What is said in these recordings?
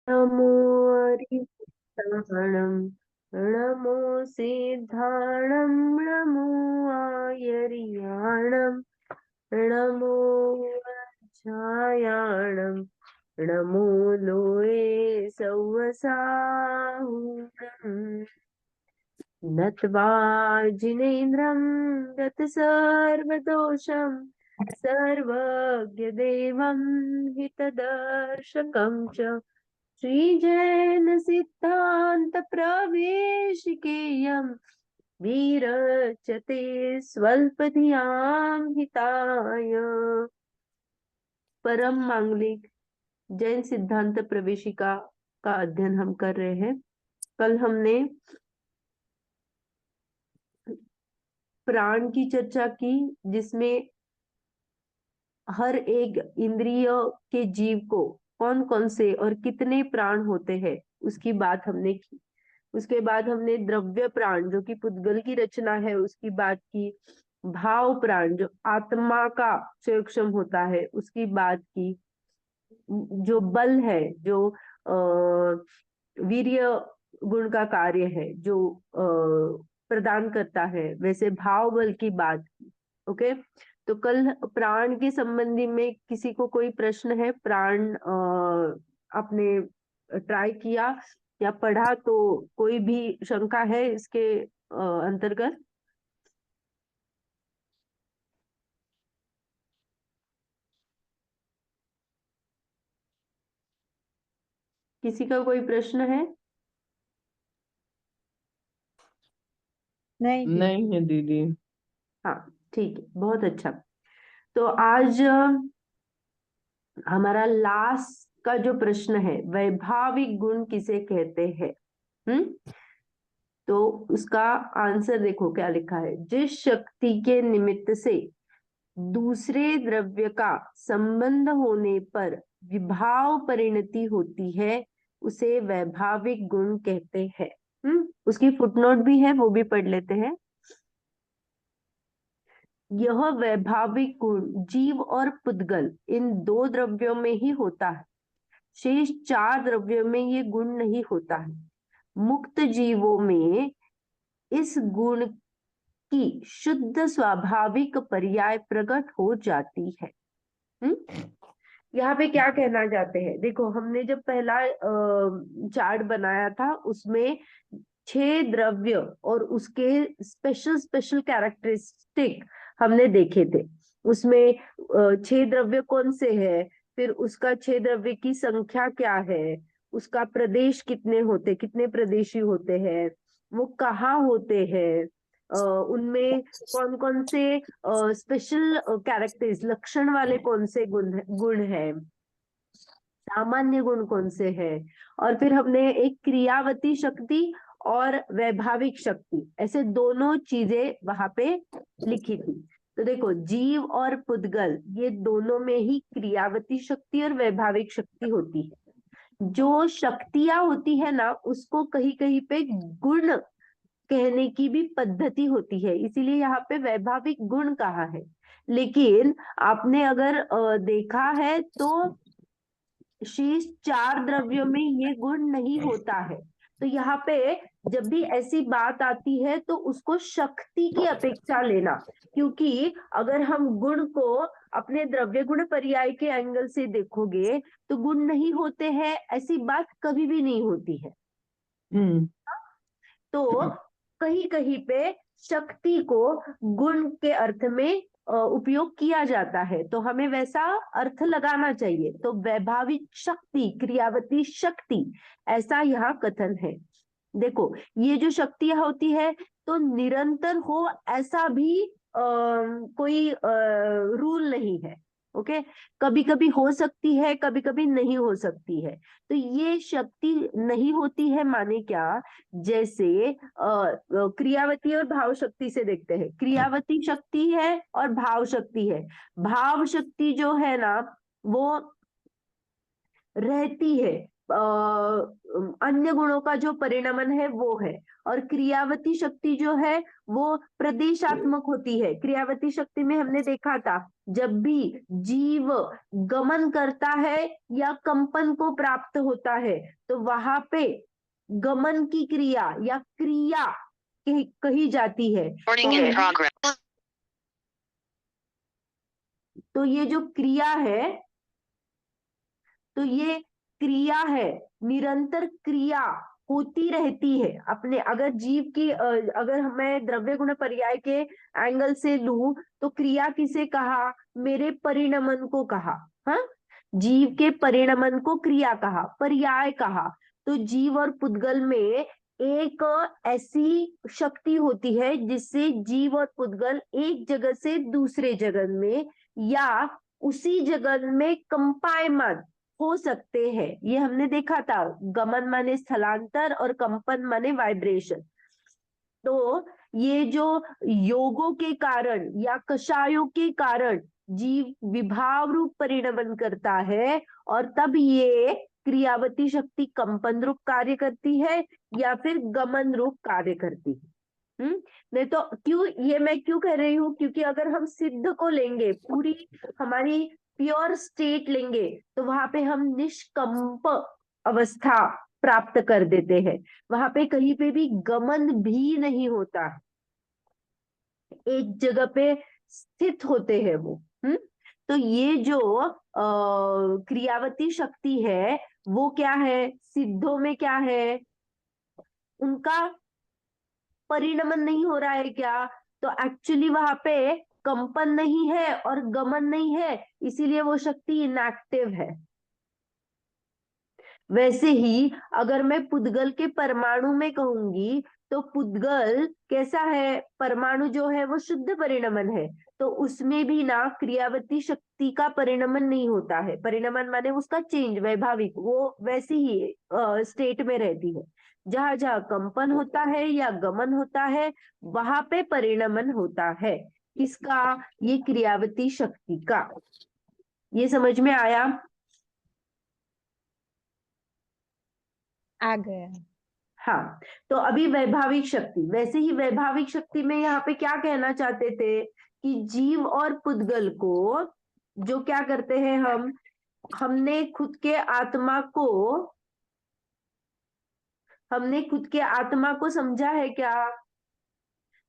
नमो हरिहरणं नमो सिद्धाणं नमो आयर्याणं नमो वज्रायाणं नमो लोये सौवसाहुणम् नत्वा जिनेन्द्रं गतसर्वदोषं सर्वज्ञदेवं हितदर्शकं च श्रीजैन सिद्धांत प्रवेशिकेयम् वीरचते स्वल्पधियां हिताय। परम मांगलिक जैन सिद्धांत प्रवेशिका का अध्ययन हम कर रहे हैं। कल हमने प्राण की चर्चा की, जिसमें हर एक इंद्रिय के जीव को कौन कौन से और कितने प्राण होते हैं उसकी बात हमने की। उसके बाद हमने द्रव्य प्राण जो कि पुद्गल की रचना है उसकी बात की। भाव प्राण जो आत्मा का सूक्ष्म होता है उसकी बात की। जो बल है, जो वीर्य गुण का कार्य है, जो प्रदान करता है, वैसे भाव बल की बात की। ओके, तो कल प्राण के संबंधी में किसी को कोई प्रश्न है? प्राण आपने ट्राई किया या पढ़ा तो कोई भी शंका है इसके अंतर्गत? किसी का कोई प्रश्न है? नहीं जी। नहीं है दीदी। हाँ, ठीक है, बहुत अच्छा। तो आज हमारा लास्ट का जो प्रश्न है, वैभाविक गुण किसे कहते हैं? तो उसका आंसर देखो क्या लिखा है। जिस शक्ति के निमित्त से दूसरे द्रव्य का संबंध होने पर विभाव परिणति होती है उसे वैभाविक गुण कहते हैं। उसकी फुटनोट भी है, वो भी पढ़ लेते हैं। यह वैभाविक गुण जीव और पुद्गल इन दो द्रव्यों में ही होता है। शेष चार द्रव्यों में ये गुण नहीं होता है। मुक्त जीवों में इस गुण की शुद्ध स्वाभाविक पर्याय प्रकट हो जाती है। यहाँ पे क्या कहना चाहते हैं? देखो, हमने जब पहला चार्ट बनाया था उसमें 6 द्रव्य और उसके स्पेशल स्पेशल कैरेक्टरिस्टिक हमने देखे थे। उसमें 6 द्रव्य कौन से हैं, फिर उसका 6 द्रव्य की संख्या क्या है, उसका प्रदेश कितने होते, कितने प्रदेशी होते हैं, वो कहाँ होते हैं, उनमें कौन कौन से स्पेशल कैरेक्टर्स, लक्षण वाले कौन से गुण है, सामान्य गुण कौन से हैं। और फिर हमने एक क्रियावती शक्ति और वैभाविक शक्ति, ऐसे दोनों चीजें वहां पे लिखी थी। तो देखो, जीव और पुद्गल ये दोनों में ही क्रियावती शक्ति और वैभाविक शक्ति होती है। जो शक्तियां होती है ना, उसको कहीं कहीं पे गुण कहने की भी पद्धति होती है, इसीलिए यहाँ पे वैभाविक गुण कहा है। लेकिन आपने अगर देखा है तो शेष चार द्रव्यों में ये गुण नहीं होता है। तो यहाँ पे जब भी ऐसी बात आती है तो उसको शक्ति की अपेक्षा लेना, क्योंकि अगर हम गुण को अपने द्रव्य गुण पर्याय के एंगल से देखोगे तो गुण नहीं होते हैं, ऐसी बात कभी भी नहीं होती है। हम्म। तो कहीं कहीं पे शक्ति को गुण के अर्थ में उपयोग किया जाता है, तो हमें वैसा अर्थ लगाना चाहिए। तो वैभाविक शक्ति, क्रियावती शक्ति, ऐसा यहाँ कथन है। देखो, ये जो शक्तियां होती है तो निरंतर हो ऐसा भी कोई रूल नहीं है। ओके, कभी कभी हो सकती है, कभी कभी नहीं हो सकती है। तो ये शक्ति नहीं होती है माने क्या? जैसे क्रियावती और भाव शक्ति से देखते हैं। क्रियावती शक्ति है और भाव शक्ति है। भाव शक्ति जो है ना, वो रहती है अन्य गुणों का जो परिणमन है वो है। और क्रियावती शक्ति जो है वो प्रदेशात्मक होती है। क्रियावती शक्ति में हमने देखा था, जब भी जीव गमन करता है या कंपन को प्राप्त होता है तो वहां पे गमन की क्रिया या क्रिया कही जाती है। तो ये जो क्रिया है, तो ये क्रिया है, निरंतर क्रिया होती रहती है अपने। अगर जीव की अगर मैं द्रव्य गुण पर्याय के एंगल से लूं तो क्रिया किसे कहा? मेरे परिणमन को कहा। हाँ, जीव के परिणमन को क्रिया कहा, पर्याय कहा। तो जीव और पुद्गल में एक ऐसी शक्ति होती है जिससे जीव और पुद्गल एक जगह से दूसरे जगह में या उसी जगह में कंपायमान हो सकते हैं। ये हमने देखा था, गमन माने स्थलांतर और कंपन माने वाइब्रेशन। तो ये जो योगों के कारण या कषायों के कारण जीव विभाव रूप परिणमन करता है और तब ये क्रियावती शक्ति कंपन रूप कार्य करती है या फिर गमन रूप कार्य करती है। नहीं तो क्यों, ये मैं क्यों कह रही हूँ, क्योंकि अगर हम सिद्ध को लेंगे, पूरी हमारी प्योर स्टेट लेंगे, तो वहां पे हम निष्कंप अवस्था प्राप्त कर देते हैं। वहां पे कहीं पे भी गमन भी नहीं होता, एक जगह पे स्थित होते हैं वो। तो ये जो क्रियावती शक्ति है वो क्या है, सिद्धों में क्या है, उनका परिणमन नहीं हो रहा है क्या? तो एक्चुअली वहां पे कंपन नहीं है और गमन नहीं है, इसीलिए वो शक्ति इनएक्टिव है। वैसे ही अगर मैं पुद्गल के परमाणु में कहूंगी तो पुद्गल कैसा है, परमाणु जो है वो शुद्ध परिणमन है, तो उसमें भी ना क्रियावती शक्ति का परिणमन नहीं होता है। परिणमन माने उसका चेंज, वैभाविक, वो वैसी ही स्टेट में रहती है। जहां जहां कंपन होता है या गमन होता है वहां पे परिणमन होता है। किसका? ये क्रियावती शक्ति का। ये समझ में आया? आ गया। हाँ, तो अभी वैभाविक शक्ति, वैसे ही वैभाविक शक्ति में यहाँ पे क्या कहना चाहते थे कि जीव और पुद्गल को जो क्या करते हैं, हमने खुद के आत्मा को समझा है क्या?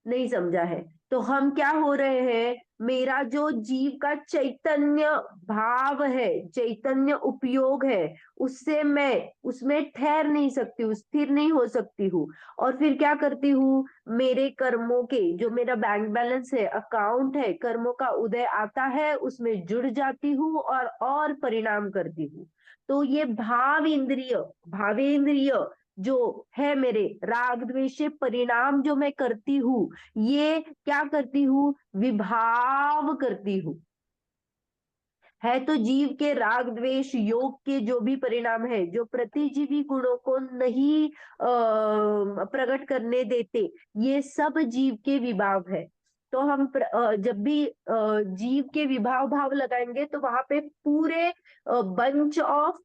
नहीं समझा है। तो हम क्या हो रहे हैं, मेरा जो जीव का चैतन्य भाव है, चैतन्य उपयोग है, उससे मैं उसमें ठहर नहीं सकती हूँ, स्थिर नहीं हो सकती हूँ। और फिर क्या करती हूँ, मेरे कर्मों के जो मेरा बैंक बैलेंस है, अकाउंट है, कर्मों का उदय आता है, उसमें जुड़ जाती हूँ और परिणाम करती हूँ। तो ये भावेंद्रिय जो है मेरे, राग द्वेष से परिणाम जो मैं करती हूँ, ये क्या करती हूँ, विभाव करती हूँ। है तो जीव के राग द्वेष योग के जो भी परिणाम है, जो प्रतिजीवी गुणों को नहीं प्रकट करने देते, ये सब जीव के विभाव है। तो हम जब भी जीव के विभाव भाव लगाएंगे तो वहां पे पूरे बंच ऑफ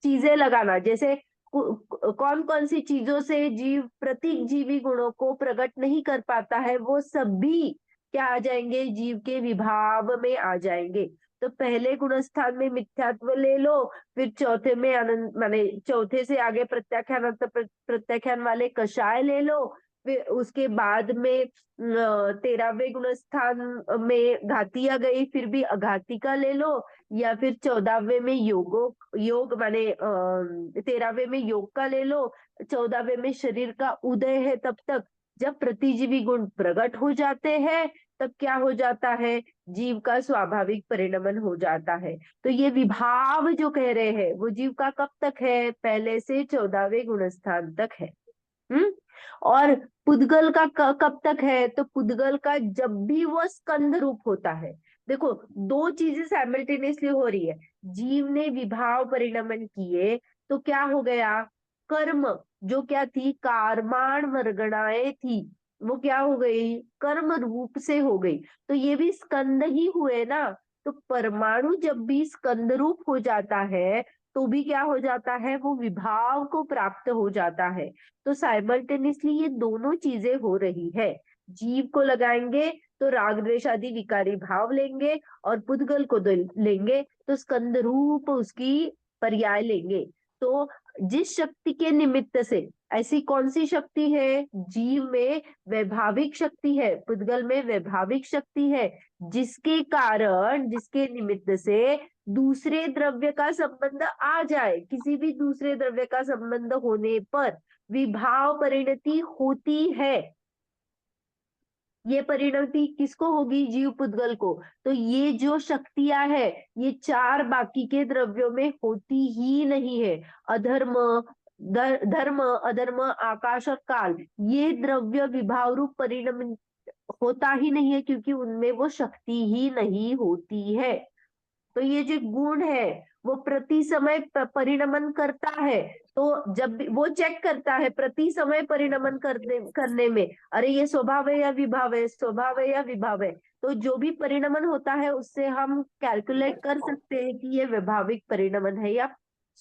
चीजें लगाना, जैसे कौन कौन सी चीजों से जीव प्रतीक जीवी गुणों को प्रकट नहीं कर पाता है, वो सभी क्या आ जाएंगे, जीव के विभाव में आ जाएंगे। तो पहले गुणस्थान में मिथ्यात्व ले लो, फिर चौथे में आनंद माने चौथे से आगे प्रत्याख्यान प्रत्याख्यान वाले कषाय ले लो, फिर उसके बाद में 13वें गुणस्थान में घातिया गई, फिर भी अघातिका ले लो, या फिर 14वें में योग माने 13वें में योग का ले लो, 14वें में शरीर का उदय है। तब तक जब प्रतिजीवी गुण प्रकट हो जाते हैं तब क्या हो जाता है, जीव का स्वाभाविक परिणमन हो जाता है। तो ये विभाव जो कह रहे हैं वो जीव का कब तक है, पहले से 14वें गुणस्थान तक है। और पुद्गल का कब तक है, तो पुद्गल का जब भी वो स्कंद रूप होता है। देखो, दो चीजें साइमल्टेनियसली हो रही है। जीव ने विभाव परिणमन किए तो क्या हो गया, कर्म जो क्या थी, कारमाण वर्गणाएं थी, वो क्या हो गई, कर्म रूप से हो गई। तो ये भी स्कंद ही हुए ना। तो परमाणु जब भी स्कंद रूप हो जाता है तो भी क्या हो जाता है, वो विभाव को प्राप्त हो जाता है। तो साइमल्टेनियसली ये दोनों चीजें हो रही है। जीव को लगाएंगे तो राग द्वेष आदि विकारी भाव लेंगे, और पुद्गल को लेंगे तो स्कंद रूप उसकी पर्याय लेंगे। तो जिस शक्ति के निमित्त से, ऐसी कौन सी शक्ति है, जीव में वैभाविक शक्ति है, पुद्गल में वैभाविक शक्ति है, जिसके कारण, जिसके निमित्त से दूसरे द्रव्य का संबंध आ जाए, किसी भी दूसरे द्रव्य का संबंध होने पर विभाव परिणति होती है। ये परिणति किसको होगी, जीव पुद्गल को। तो ये जो शक्तियां है, ये चार बाकी के द्रव्यों में होती ही नहीं है। अधर्म, धर्म, अधर्म, आकाश और काल, ये द्रव्य विभाव रूप परिणम होता ही नहीं है, क्योंकि उनमें वो शक्ति ही नहीं होती है। तो ये जो गुण है वो प्रति समय परिणमन करता है। तो जब वो चेक करता है प्रति समय परिणमन करने में, अरे ये स्वभाव है या विभाव है, स्वभाव है या विभाव है। तो जो भी परिणमन होता है उससे हम कैलकुलेट कर सकते हैं कि ये वैभाविक परिणमन है या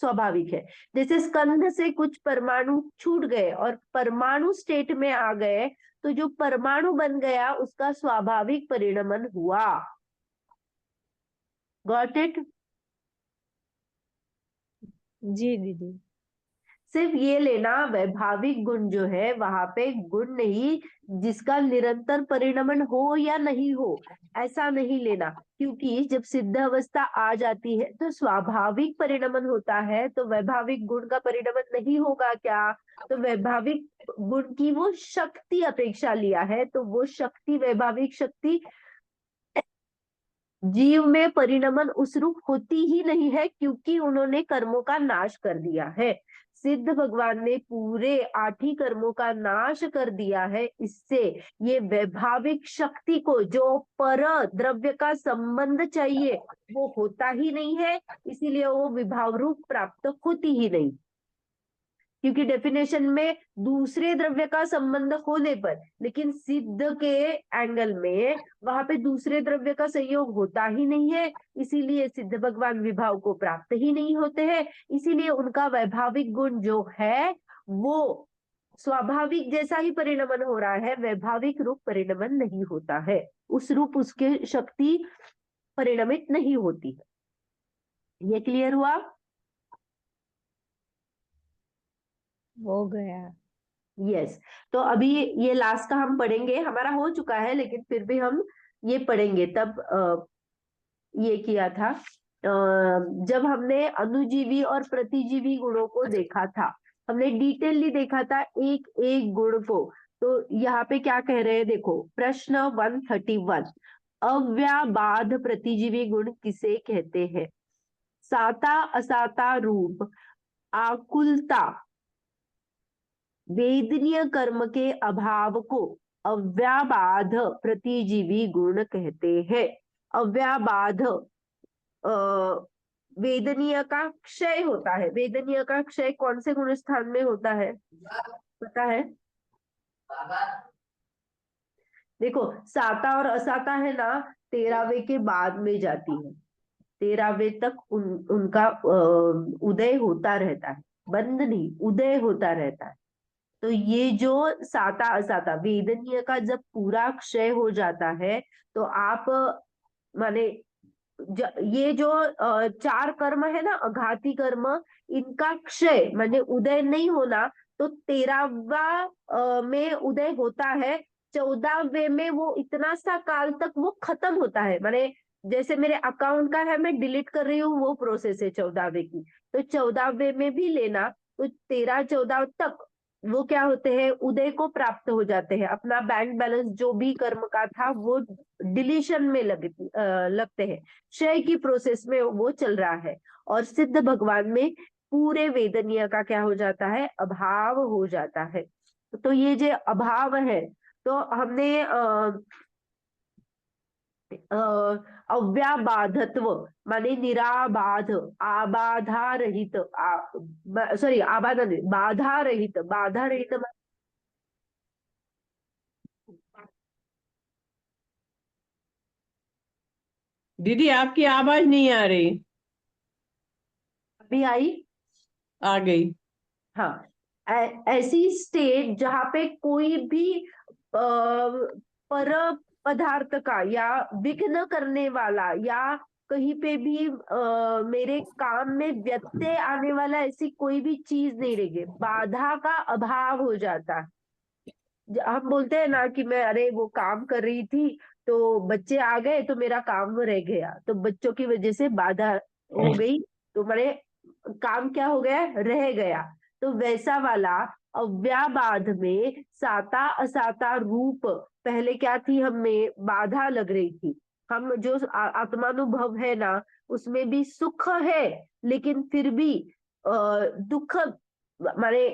स्वाभाविक है। जैसे स्कंध से कुछ परमाणु छूट गए और परमाणु स्टेट में आ गए, तो जो परमाणु बन गया उसका स्वाभाविक परिणमन हुआ। Got it. जी दीदी। सिर्फ ये लेना, वैभाविक गुण जो है वहां पे गुण नहीं जिसका निरंतर परिणमन हो या नहीं हो, ऐसा नहीं लेना। क्योंकि जब सिद्ध अवस्था आ जाती है तो स्वाभाविक परिणमन होता है, तो वैभाविक गुण का परिणमन नहीं होगा क्या। तो वैभाविक गुण की वो शक्ति अपेक्षा लिया है, तो वो शक्ति, वैभाविक शक्ति जीव में परिणमन उस रूप होती ही नहीं है, क्योंकि उन्होंने कर्मों का नाश कर दिया है। सिद्ध भगवान ने पूरे 8 ही कर्मों का नाश कर दिया है। इससे ये वैभाविक शक्ति को, जो पर द्रव्य का संबंध चाहिए, वो होता ही नहीं है, इसीलिए वो विभाव रूप प्राप्त होती ही नहीं। क्योंकि डेफिनेशन में दूसरे द्रव्य का संबंध होने पर, लेकिन सिद्ध के एंगल में वहां पे दूसरे द्रव्य का संयोग होता ही नहीं है, इसीलिए सिद्ध भगवान विभाव को प्राप्त ही नहीं होते हैं। इसीलिए उनका वैभाविक गुण जो है वो स्वाभाविक जैसा ही परिणमन हो रहा है, वैभाविक रूप परिणमन नहीं होता है, उस रूप उसके शक्ति परिणमित नहीं होती है। ये क्लियर हुआ। हो गया। यस। तो अभी ये लास्ट का हम पढ़ेंगे, हमारा हो चुका है लेकिन फिर भी हम ये पढ़ेंगे। तब ये किया था जब हमने अनुजीवी और प्रतिजीवी गुणों को देखा था, हमने डिटेलली देखा था एक एक गुण को। तो यहाँ पे क्या कह रहे हैं, देखो प्रश्न 131, अव्याबाध प्रतिजीवी गुण किसे कहते हैं। साता असाता रूप, आकुलता, वेदनीय कर्म के अभाव को अव्याबाध प्रतिजीवी गुण कहते हैं। अव्याबाध, वेदनीय का क्षय होता है। वेदनीय का क्षय कौन से गुण स्थान में होता है, पता है। देखो साता और असाता है ना, 13वें के बाद में जाती है, 13वें तक उनका उदय होता रहता है, बंद नहीं, उदय होता रहता है। तो ये जो साता असाता वेदनीय का जब पूरा क्षय हो जाता है, तो आप माने ये जो 4 कर्म है ना, अघाती कर्म, इनका क्षय माने उदय नहीं होना, तो 13वां में उदय होता है, 14वें में वो इतना सा काल तक वो खत्म होता है। माने जैसे मेरे अकाउंट का है, मैं डिलीट कर रही हूँ, वो प्रोसेस है 14वें की। तो 14वें में भी लेना, तो 13 14 तक वो क्या होते हैं, उदय को प्राप्त हो जाते हैं। अपना बैंक बैलेंस जो भी कर्म का था वो डिलीशन में लगते हैं, क्षय की प्रोसेस में वो चल रहा है। और सिद्ध भगवान में पूरे वेदनीय का क्या हो जाता है, अभाव हो जाता है। तो ये जो अभाव है, तो हमने अव्याबाधत्व माने निराबाध, आबाधा रहित, सॉरी आबाधा नहीं, बाधा रहित, बाधा रहित दीदी आपकी आवाज नहीं आ रही। भी आई? आ गई। हाँ, ऐसी स्टेट जहां पे कोई भी पर पदार्थ का या विघ्न करने वाला या कहीं पे भी मेरे काम में व्यत्यय आने वाला ऐसी कोई भी चीज नहीं रहेगी, बाधा का अभाव हो जाता है। हम बोलते हैं ना कि मैं अरे वो काम कर रही थी तो बच्चे आ गए तो मेरा काम रह गया, तो बच्चों की वजह से बाधा हो गई, तो मेरे काम क्या हो गया, रह गया। तो वैसा वाला अव्याबाध में साता असाता रूप, पहले क्या थी, हमें बाधा लग रही थी। हम जो आत्मानुभव है ना, उसमें भी सुख है, लेकिन फिर भी दुख माने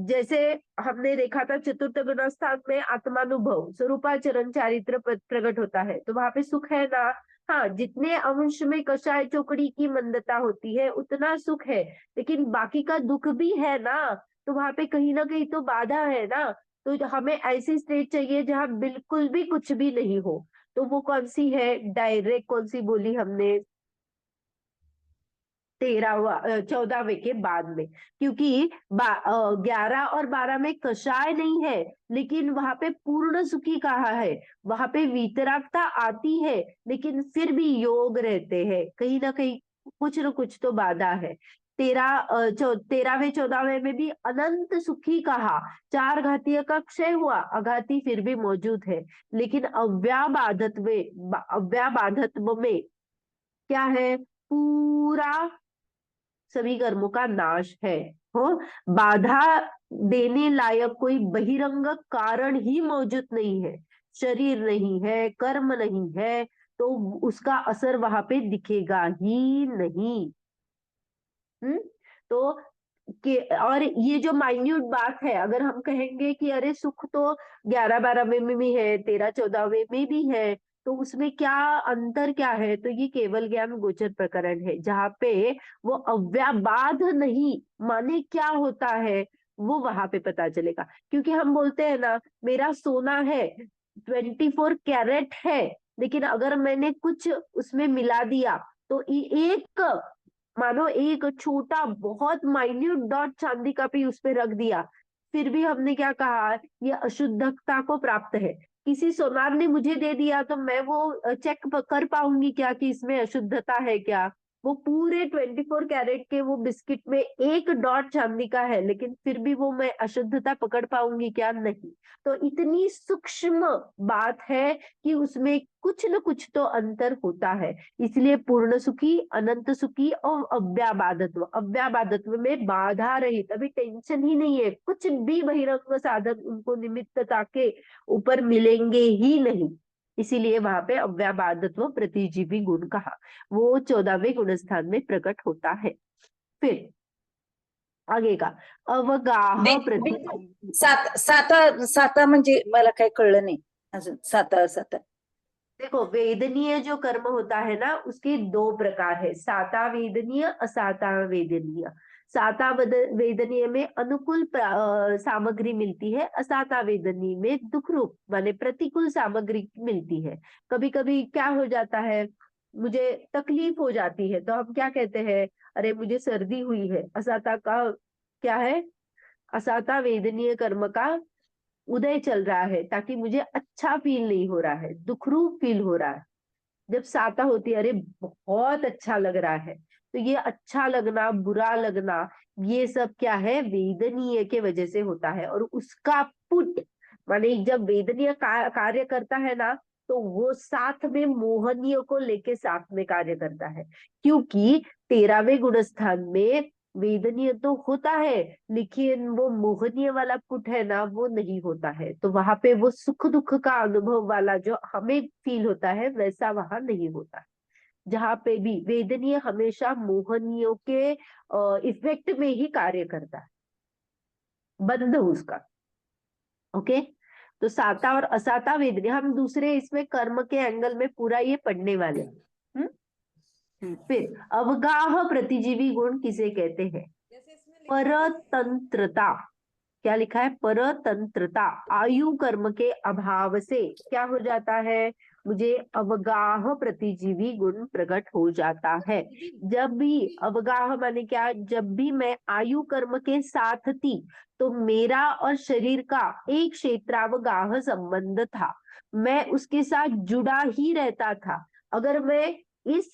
जैसे हमने देखा था चतुर्थ गुणस्थान में आत्मानुभव स्वरूपाचरण चारित्र प्रकट होता है, तो वहां पे सुख है ना। हाँ, जितने अंश में कषाय चौकड़ी की मंदता होती है उतना सुख है, लेकिन बाकी का दुख भी है ना, तो वहां पे कहीं ना कहीं तो बाधा है ना। तो हमें ऐसी स्टेट चाहिए जहां बिल्कुल भी कुछ भी नहीं हो। तो वो कौन सी है, डायरेक्ट कौन सी बोली हमने, 14वें के बाद में, क्योंकि 11 और 12 में कषाय नहीं है, लेकिन वहां पे पूर्ण सुखी कहा है। वहां पे वीतरागता आती है, लेकिन फिर भी योग रहते हैं, कहीं ना कहीं कुछ न कुछ तो बाधा है। 13वें 14वें में भी अनंत सुखी कहा, चार घातीय का क्षय हुआ, अघाती फिर भी मौजूद है, लेकिन अव्याबाधत्व में क्या है, पूरा सभी कर्मों का नाश है। हो, बाधा देने लायक कोई बहिरंग कारण ही मौजूद नहीं है, शरीर नहीं है, कर्म नहीं है, तो उसका असर वहां पे दिखेगा ही नहीं। तो और ये जो माइन्यूट बात है, अगर हम कहेंगे कि अरे सुख तो 11 12 में भी है, 13 14 में भी है, तो उसमें क्या अंतर क्या है, तो ये केवल ज्ञान गोचर प्रकरण है, जहाँ पे वो अव्याबाध नहीं माने क्या होता है, वो वहां पे पता चलेगा। क्योंकि हम बोलते हैं ना, मेरा सोना है 24 कैरेट है, लेकिन अगर मैंने कुछ उसमें मिला दिया, तो एक मानो एक छोटा बहुत माइन्यूट डॉट चांदी का भी उस पे रख दिया, फिर भी हमने क्या कहा, ये अशुद्धता को प्राप्त है। किसी सोनार ने मुझे दे दिया तो मैं वो चेक कर पाऊंगी क्या कि इसमें अशुद्धता है क्या? वो पूरे 24 कैरेट के वो बिस्किट में एक डॉट चांदी का है, लेकिन फिर भी वो मैं अशुद्धता पकड़ पाऊंगी क्या? नहीं। तो इतनी सूक्ष्म बात है कि उसमें कुछ न कुछ तो अंतर होता है। इसलिए पूर्ण सुखी, अनंत सुखी और अव्याबाधत्व, अव्याबाधत्व में बाधा रहित, अभी टेंशन ही नहीं है, कुछ भी बहिरंग साधन उनको निमित्तता के ऊपर मिलेंगे ही नहीं। इसीलिए वहां पे अव्याबाधत्व प्रतिजीवी गुण कहा, वो 14वें गुणस्थान में प्रकट होता है। फिर आगे का अवगाह प्रति, साता साता म्हणजे मला काही कळलं नाही अजून। साता साता देखो वेदनीय जो कर्म होता है ना, उसके दो प्रकार है, साता वेदनीय, असाता वेदनीय। साता वेदनीय में अनुकूल सामग्री मिलती है, असाता वेदनीय में दुख रूप माने प्रतिकूल सामग्री मिलती है। कभी कभी क्या हो जाता है, मुझे तकलीफ हो जाती है, तो हम क्या कहते हैं, अरे मुझे सर्दी हुई है, असाता का क्या है, असाता वेदनीय कर्म का उदय चल रहा है, ताकि मुझे अच्छा फील नहीं हो रहा है, दुखरूप फील हो रहा है। जब साता होती है, अरे बहुत अच्छा लग रहा है, तो ये अच्छा लगना बुरा लगना ये सब क्या है, वेदनीय के वजह से होता है। और उसका पुट माने जब वेदनीय कार्य करता है ना, तो वो साथ में मोहनीय को लेके साथ में कार्य करता है। क्योंकि 13वें गुणस्थान में वेदनीय तो होता है, लेकिन वो मोहनीय वाला पुट है ना, वो नहीं होता है, तो वहां पे वो सुख दुख का अनुभव वाला जो हमें फील होता है वैसा वहां नहीं होता है। जहाँ पे भी वेदनीय हमेशा मोहनीयों के इफेक्ट में ही कार्य करता है, बंध उसका। ओके, तो साता और असाता वेदनीय हम दूसरे इसमें कर्म के एंगल में पूरा ये पढ़ने वाले हैं। फिर अवगाह प्रतिजीवी गुण किसे कहते हैं? परतंत्रता। क्या लिखा है? परतंत्रता। आयु कर्म के अभाव से क्या हो जाता है? मुझे अवगाह प्रतिजीवी गुण प्रकट हो जाता है। जब भी अवगाह माने क्या, जब भी मैं आयु कर्म के साथ थी तो मेरा और शरीर का एक क्षेत्रावगाह संबंध था, मैं उसके साथ जुड़ा ही रहता था। अगर मैं इस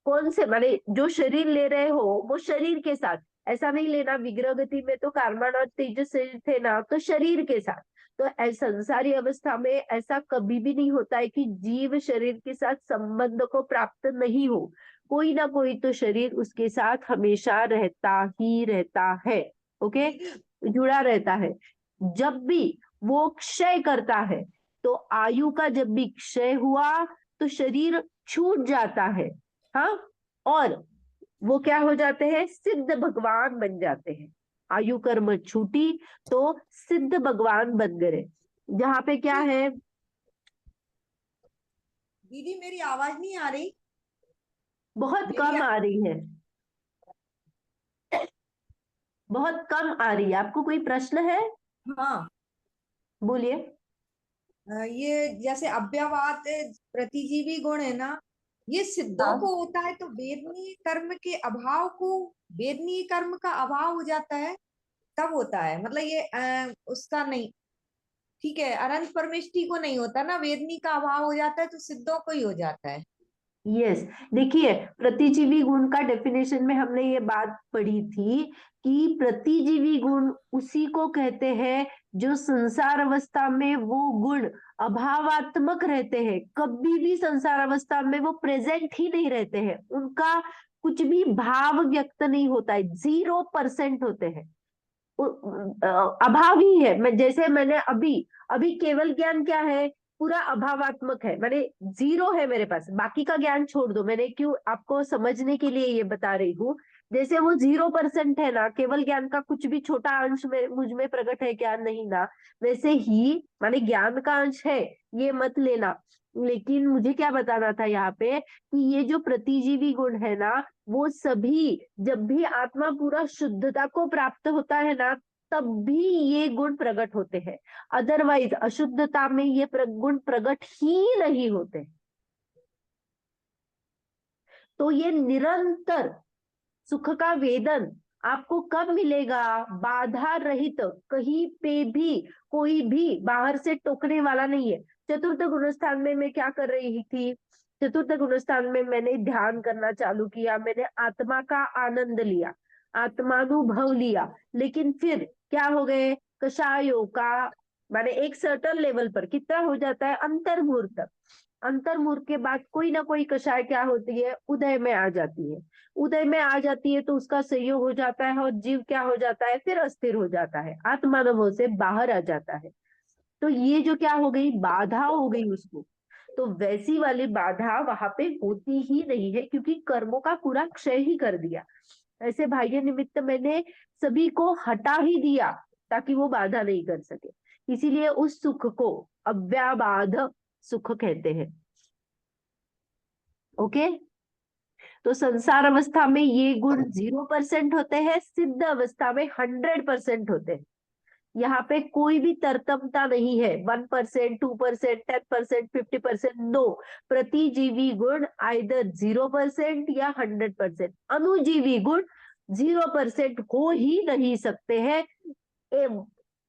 कौन से माने जो शरीर ले रहे हो वो शरीर के साथ, ऐसा नहीं लेना विग्रह गति में तो कारमान और तेजस शरीर थे ना, तो शरीर के साथ। तो संसारी अवस्था में ऐसा कभी भी नहीं होता है कि जीव शरीर के साथ संबंध को प्राप्त नहीं हो, कोई ना कोई तो शरीर उसके साथ हमेशा रहता ही रहता है। ओके, जुड़ा रहता है। जब भी वो क्षय करता है, तो आयु का जब भी क्षय हुआ तो शरीर छूट जाता है। हाँ, और वो क्या हो जाते हैं, सिद्ध भगवान बन जाते हैं। आयु कर्म छूटी तो सिद्ध भगवान बन गए। जहाँ पे क्या है, दीदी मेरी आवाज नहीं आ रही? बहुत कम आ रही है, बहुत कम आ रही है। आपको कोई प्रश्न है? हाँ, बोलिए। ये जैसे अव्ययवाद प्रतिजीवी गुण है ना, ये सिद्धों हाँ। को होता है तो वेदनीय कर्म के अभाव को, वेदनीय कर्म का अभाव हो जाता है तब होता है। मतलब ये उसका नहीं, ठीक है, अनंत परमेष्टि को नहीं होता ना, वेदनी का अभाव हो जाता है तो सिद्धों को ही हो जाता है। यस, देखिए प्रतिजीवी गुण का डेफिनेशन में हमने ये बात पढ़ी थी कि प्रतिजीवी गुण उसी को कहते हैं जो संसार अवस्था में वो गुण अभावात्मक रहते हैं, कभी भी संसार अवस्था में वो प्रेजेंट ही नहीं रहते हैं, उनका कुछ भी भाव व्यक्त नहीं होता है, 0% होते हैं, अभाव ही है। मैं जैसे मैंने अभी अभी केवल ज्ञान क्या है, पूरा अभावात्मक है, मैंने जीरो है मेरे पास, बाकी का ज्ञान छोड़ दो, मैंने क्यों आपको समझने के लिए ये बता रही हूँ। जैसे वो 0% है ना, केवल ज्ञान का कुछ भी छोटा अंश में मुझ में प्रकट है क्या, नहीं ना, वैसे ही माने ज्ञान का अंश है, ये मत लेना। लेकिन मुझे क्या बताना था यहाँ पे कि ये जो प्रतिजीवी गुण है ना, वो सभी जब भी आत्मा पूरा शुद्धता को प्राप्त होता है ना, तब भी ये गुण प्रकट होते हैं, अदरवाइज अशुद्धता में ये गुण प्रकट ही नहीं होते। तो ये निरंतर सुख का वेदन आपको कब मिलेगा, बाधा रहित, कहीं पे भी कोई भी बाहर से टोकने वाला नहीं है। चतुर्थ गुणस्थान में मैं क्या कर रही थी, चतुर्थ गुणस्थान में मैंने ध्यान करना चालू किया, मैंने आत्मा का आनंद लिया, आत्मानुभव लिया, लेकिन फिर क्या हो गए, कषायों का माने एक सर्टन लेवल पर कितना हो जाता है, अंतर्मुहूर्त तक। अंतर्मुहूर्त के बाद कोई ना कोई कषाय क्या होती है, उदय में आ जाती है। उदय में आ जाती है तो उसका संयोग हो जाता है और जीव क्या हो जाता है, फिर अस्थिर हो जाता है, आत्मानुभव से बाहर आ जाता है। तो ये जो क्या हो गई, बाधा हो गई उसको। तो वैसी वाली बाधा वहां पे होती ही नहीं है, क्योंकि कर्मों का पूरा क्षय ही कर दिया। ऐसे बाह्य निमित्त मैंने सभी को हटा ही दिया ताकि वो बाधा नहीं कर सके। इसीलिए उस सुख को अव्याबाध सुख कहते हैं। ओके, तो संसार अवस्था में ये गुण 0% होते हैं, सिद्ध अवस्था में 100% होते हैं। यहाँ पे कोई भी तरतमता नहीं है, 1%, 2%, 10%, 50%, नो। प्रतिजीवी गुण आइदर 0% या 100%, अनुजीवी गुण 0% हो ही नहीं सकते हैं।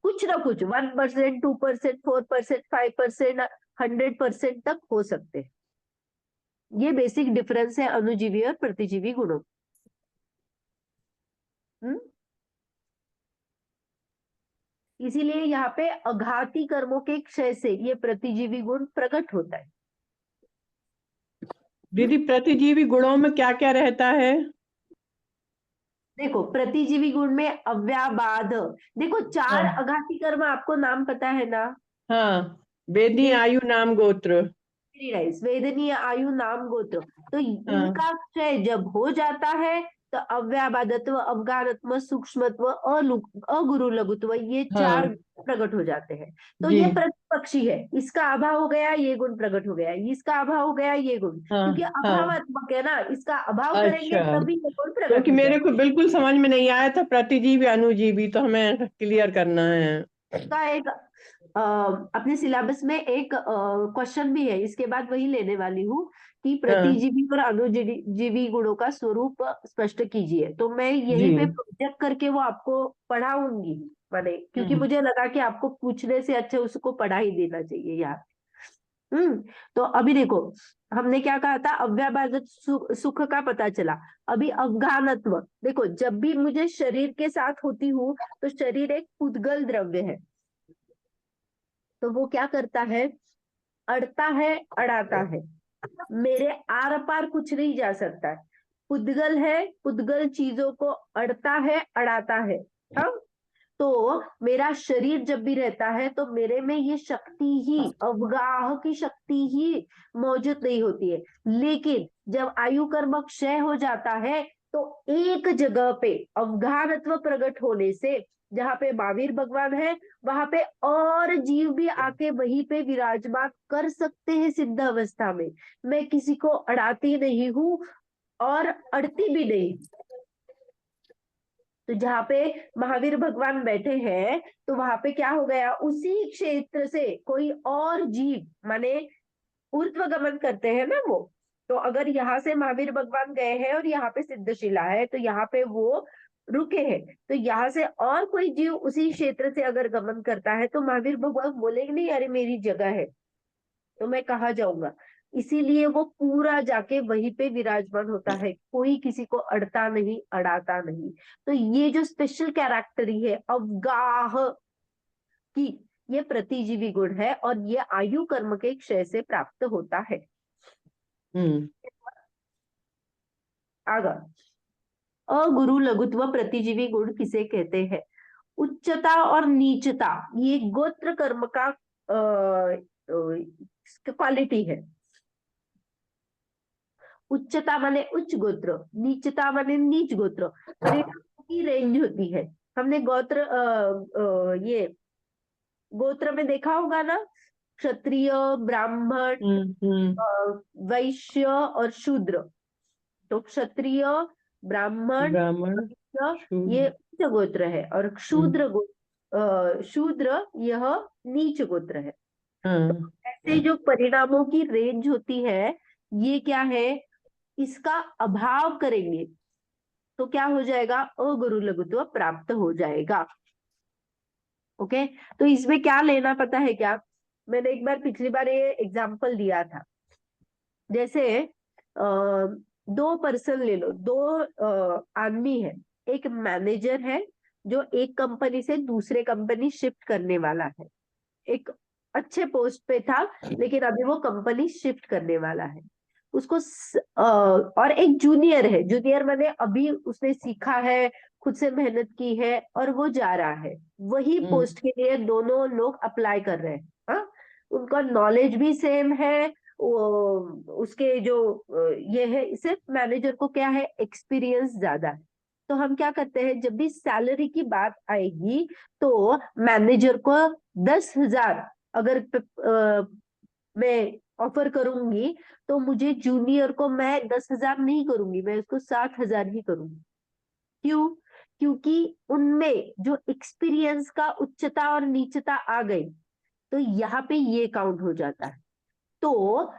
कुछ ना कुछ 1%, 2%, 4%, 5%, 100% तक हो सकते हैं। ये बेसिक डिफरेंस है अनुजीवी और प्रतिजीवी गुणों। इसीलिए यहाँ पे अघाती कर्मों के क्षय से ये प्रतिजीवी गुण प्रकट होता है। दीदी प्रतिजीवी गुणों में क्या क्या रहता है? देखो प्रतिजीवी गुण में अव्याबाध, देखो 4 हाँ। अघाती कर्म आपको नाम पता है ना, हाँ, वेदी, आयु, नाम, गोत्र। वेदनीय, आयु, नाम, गोत्र। तो इनका क्षय जब हो जाता है तो अव्याबाधत्व, अवगाहनत्व, सूक्ष्मत्व, अगुरु लघुत्व, ये 4 प्रकट हो जाते हैं। तो ये प्रतिपक्षी है, इसका अभाव हो गया ये गुण प्रकट हो गया, इसका अभाव हो गया ये गुण, क्योंकि अभावात्मक है ना, इसका अभाव करेंगे तभी ये गुण प्रकट क्योंकि हो मेरे जाएगा। को बिल्कुल समझ में नहीं आया था प्रतिजीवी अनुजीवी, तो हमें क्लियर करना है। इसका एक अपने सिलेबस में एक क्वेश्चन भी है, इसके बाद वही लेने वाली हूँ कि हाँ प्रतिजीवी और अनुजीवी गुणों का स्वरूप स्पष्ट कीजिए। तो मैं यहीं पे जी। प्रोजेक्ट करके वो आपको पढ़ाऊंगी, मैंने, क्योंकि मुझे लगा कि आपको पूछने से अच्छा उसको पढ़ा ही देना चाहिए यार। तो अभी देखो, हमने क्या कहा था, अव्याभाजक सुख का पता चला। अभी अवगाहनत्व देखो, जब भी मुझे शरीर के साथ होती हूँ तो शरीर एक पुद्गल द्रव्य है, तो वो क्या करता है, अड़ता है, अड़ाता है, मेरे आर पार कुछ नहीं जा सकता है। पुद्गल है, पुद्गल चीजों को अड़ता है, अड़ाता है। हाँ, तो मेरा शरीर जब भी रहता है तो मेरे में ये शक्ति ही, अवगाह की शक्ति ही मौजूद नहीं होती है। लेकिन जब आयु कर्म क्षय हो जाता है तो एक जगह पे अवगाहनत्व प्रकट होने से, जहाँ पे महावीर भगवान है, वहां पे और जीव भी आके वहीं पे विराजमान कर सकते हैं सिद्ध अवस्था में। मैं किसी को अड़ाती नहीं हूँ और अड़ती भी नहीं। तो जहाँ पे महावीर भगवान बैठे हैं तो वहां पे क्या हो गया, उसी क्षेत्र से कोई और जीव, माने ऊर्ध्वगमन करते हैं ना वो। तो अगर यहाँ से महावीर भगवान गए हैं और यहाँ पे सिद्धशिला है तो यहाँ पे वो रुके हैं, तो यहाँ से और कोई जीव उसी क्षेत्र से अगर गमन करता है तो महावीर भगवान बोलेंगे नहीं अरे मेरी जगह है, तो मैं कहाँ जाऊंगा। इसीलिए वो पूरा जाके वहीं पे विराजमान होता है, कोई किसी को अड़ता नहीं, अड़ाता नहीं। तो ये जो स्पेशल कैरेक्टरी है अवगाह की, ये प्रतिजीवी गुण है और ये आयु कर्म के क्षय से प्राप्त होता है। हम्म आगे, अगुरु लघुत्व प्रतिजीवी गुण किसे कहते हैं? उच्चता और नीचता ये गोत्र कर्म का क्वालिटी है। उच्चता माने उच्च गोत्र, नीचता माने नीच गोत्र, परिणामों की रेंज होती है। हमने गोत्र ये गोत्र में देखा होगा ना, क्षत्रिय, ब्राह्मण, हम्म वैश्य और शूद्र। तो क्षत्रिय, ब्राह्मण, ब्राह्मण वैश्य ये शूद्र। उच्च गोत्र है और शूद्र यह नीच गोत्र है। हाँ ऐसे जो परिणामों की रेंज होती है, ये क्या है, इसका अभाव करेंगे तो क्या हो जाएगा, अगुरु लघुत्व प्राप्त हो जाएगा। ओके, तो इसमें क्या लेना पता है क्या, मैंने एक बार पिछली बार ये एग्जांपल दिया था। जैसे दो पर्सन ले लो, दो आदमी है, एक मैनेजर है जो एक कंपनी से दूसरे कंपनी शिफ्ट करने वाला है, एक अच्छे पोस्ट पे था लेकिन अभी वो कंपनी शिफ्ट करने वाला है। उसको और एक जूनियर है, जूनियर माने अभी उसने सीखा है, खुद से मेहनत की है और वो जा रहा है। वही पोस्ट के लिए दोनों लोग अप्लाई कर रहे हैं। हाँ, उनका नॉलेज भी सेम है, उसके जो ये है, सिर्फ मैनेजर को क्या है, एक्सपीरियंस ज्यादा है। तो हम क्या करते हैं, जब भी सैलरी की बात आएगी तो मैनेजर को 10,000 अगर मैं ऑफर करूंगी तो मुझे जूनियर को मैं 10,000 नहीं करूंगी, मैं उसको 7,000 ही करूंगी। क्यों? क्योंकि उनमें जो एक्सपीरियंस का उच्चता और नीचता आ गई, तो यहाँ पे ये काउंट हो जाता है। तो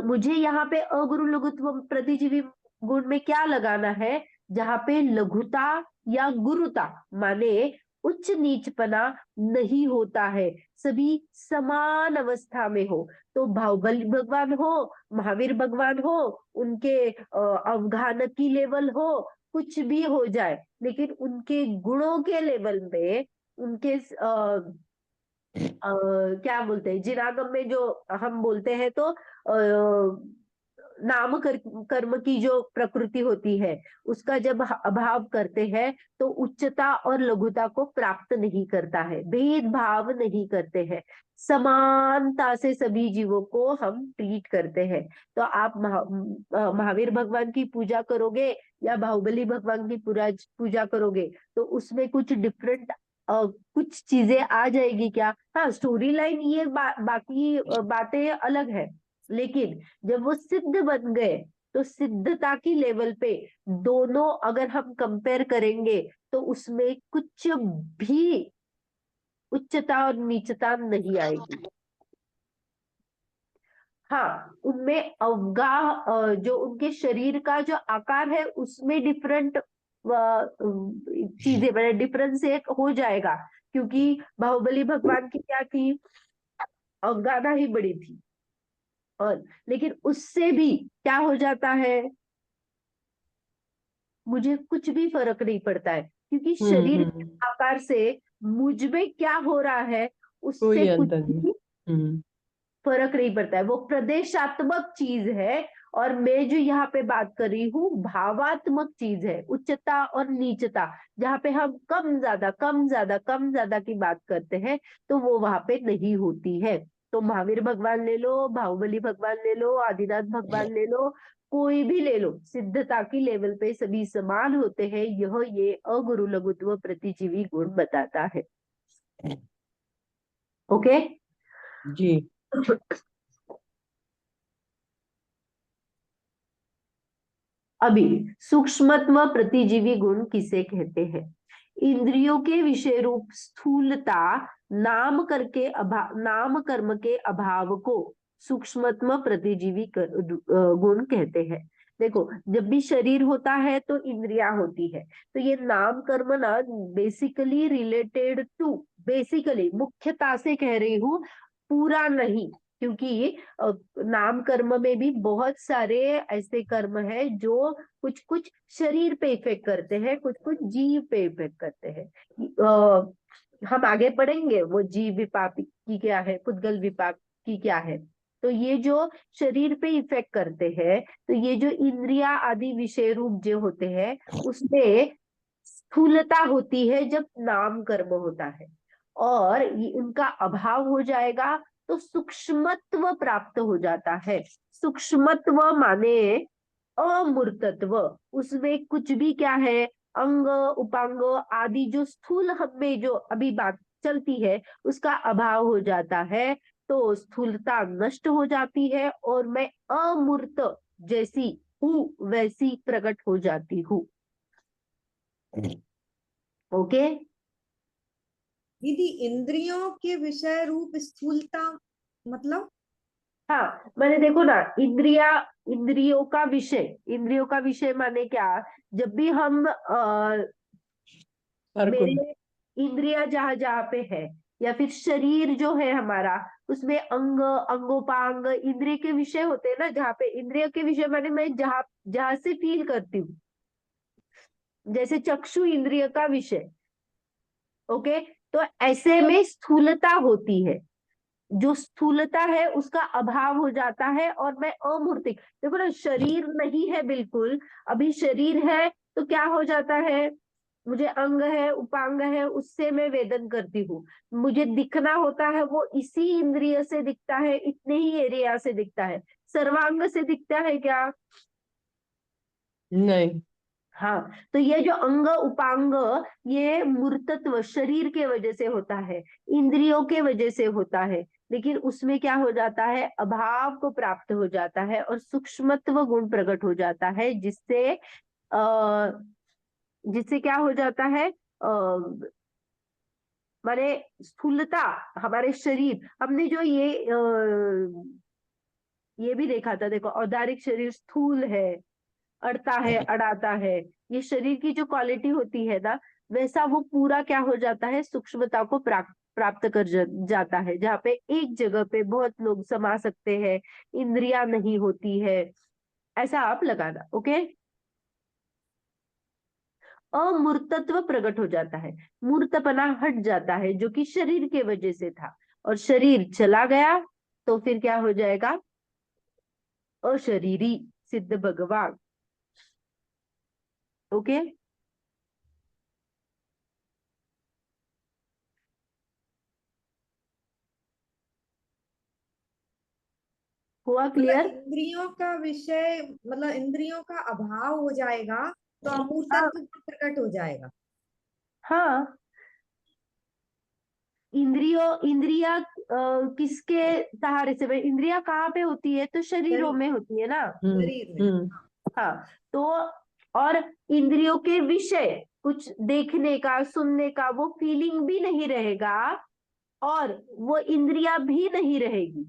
मुझे यहाँ पे अगुरु लघुत्व प्रतिजीवी गुण में क्या लगाना है, जहाँ पे लघुता या गुरुता माने उच्च नीचपना नहीं होता है, सभी समान अवस्था में हो। तो बाहुबली भगवान हो, महावीर भगवान हो, उनके अवगाहनकी लेवल हो, कुछ भी हो जाए, लेकिन उनके गुणों के लेवल में, उनके क्या बोलते हैं, जिनागम में जो हम बोलते हैं, तो नाम कर्म की जो प्रकृति होती है उसका जब अभाव करते हैं तो उच्चता और लघुता को प्राप्त नहीं करता है, भेदभाव नहीं करते हैं, समानता से सभी जीवों को हम ट्रीट करते हैं। तो आप महावीर भगवान की पूजा करोगे या बाहुबली भगवान की पूजा करोगे तो उसमें कुछ डिफरेंट कुछ चीजें आ जाएगी क्या, हाँ स्टोरी लाइन ये बाकी बातें अलग है, लेकिन जब वो सिद्ध बन गए तो सिद्धता की लेवल पे दोनों अगर हम कंपेयर करेंगे तो उसमें कुछ भी उच्चता और नीचता नहीं आएगी। हाँ, उनमें अवगाह जो उनके शरीर का जो आकार है उसमें डिफरेंट चीजें मतलब डिफरेंशिएट हो जाएगा, क्योंकि बाहुबली भगवान की क्या थी, अवगाहना ही बड़ी थी। और लेकिन उससे भी क्या हो जाता है, मुझे कुछ भी फर्क नहीं पड़ता है, क्योंकि शरीर के आकार से मुझ में क्या हो रहा है उससे कोई कुछ अंतर नहीं। भी फर्क नहीं पड़ता है। वो प्रदेशात्मक चीज है, और मैं जो यहाँ पे बात कर रही हूँ भावात्मक चीज है। उच्चता और नीचता जहाँ पे हम कम ज्यादा कम ज्यादा कम ज्यादा की बात करते हैं, तो वो वहां पे नहीं होती है। तो महावीर भगवान ले लो, बाहुबली भगवान ले लो, आदिनाथ भगवान ले लो, कोई भी ले लो, सिद्धता की लेवल पे सभी समान होते हैं। यह ये अगुरु लघुत्व प्रतिजीवी गुण बताता है। ओके। जी। अभी सूक्ष्मत्व प्रतिजीवी गुण किसे कहते हैं? इंद्रियों के विषय रूप स्थूलता नाम कर्म के अभाव को सूक्ष्मत्व प्रतिजीवी गुण कहते हैं। देखो, जब भी शरीर होता है तो इंद्रियां होती है, तो ये नाम कर्म ना बेसिकली रिलेटेड टू, बेसिकली मुख्यता से कह रही हूँ, पूरा नहीं, क्योंकि नाम कर्म में भी बहुत सारे ऐसे कर्म है जो कुछ कुछ शरीर पे इफेक्ट करते हैं, कुछ कुछ जीव पे इफेक्ट करते हैं। हम आगे पढ़ेंगे वो जीव विपाक की क्या है, पुद्गल विपाक की क्या है। तो ये जो शरीर पे इफेक्ट करते हैं, तो ये जो इंद्रिया आदि विषय रूप जो होते हैं उसमें स्थूलता होती है जब नाम कर्म होता है, और ये उनका अभाव हो जाएगा तो सूक्ष्मत्व प्राप्त हो जाता है। सूक्ष्मत्व माने अमूर्तत्व, उसमें कुछ भी क्या है, अंग उपांग आदि जो स्थूल हमें जो अभी बात चलती है उसका अभाव हो जाता है, तो स्थूलता नष्ट हो जाती है और मैं अमूर्त जैसी हूँ वैसी प्रकट हो जाती हूँ। ओके। दीदी इंद्रियों के विषय रूप स्थूलता मतलब? हाँ, मैंने देखो ना, इंद्रियों का विषय माने क्या, जब भी हम हर कोई। मेरे इंद्रिया जहां जहां पे है, या फिर शरीर जो है हमारा, उसमें अंगोपांग इंद्रिय के विषय होते हैं ना, जहाँ पे इंद्रिय के विषय माने मैं जहां जहां से फील करती हूँ, जैसे चक्षु इंद्रिय का विषय। ओके। तो ऐसे में स्थूलता होती है, जो स्थूलता है उसका अभाव हो जाता है और मैं अमूर्तिक, देखो ना, शरीर नहीं है बिल्कुल, अभी शरीर है तो क्या हो जाता है, मुझे अंग है उपांग है उससे मैं वेदन करती हूँ, मुझे दिखना होता है वो इसी इंद्रिय से दिखता है, इतने ही एरिया से दिखता है, सर्वांग से दिखता है क्या? नहीं। हाँ, तो ये जो अंग उपांग, ये मूर्तत्व शरीर के वजह से होता है, इंद्रियों के वजह से होता है, लेकिन उसमें क्या हो जाता है, अभाव को प्राप्त हो जाता है और सूक्ष्मत्व गुण प्रकट हो जाता है, जिससे क्या हो जाता है, माने स्थूलता, हमारे शरीर, हमने जो ये भी देखा था, देखो औदारिक शरीर स्थूल है, अड़ता है अड़ाता है, ये शरीर की जो क्वालिटी होती है ना, वैसा वो पूरा क्या हो जाता है, सूक्ष्मता को प्राप्त कर जाता है, जहाँ पे एक जगह पे बहुत लोग समा सकते हैं, इंद्रिया नहीं होती है, ऐसा आप लगाना। ओके। अमूर्तत्व प्रकट हो जाता है, मूर्तपना हट जाता है जो कि शरीर के वजह से था, और शरीर चला गया तो फिर क्या हो जाएगा, अशरीरी सिद्ध भगवान। ओके। हुआ मतलब क्लियर? इंद्रियों का विषय मतलब इंद्रियों का अभाव हो जाएगा तो हाँ अमूर्तत्व प्रकट हो जाएगा। हाँ, इंद्रिया किसके सहारे से, इंद्रिया कहाँ पे होती है, तो शरीरों शरीर में होती है ना। शरीर में। हम्म। हाँ, तो और इंद्रियों के विषय कुछ देखने का सुनने का वो फीलिंग भी नहीं रहेगा, और वो इंद्रिया भी नहीं रहेगी।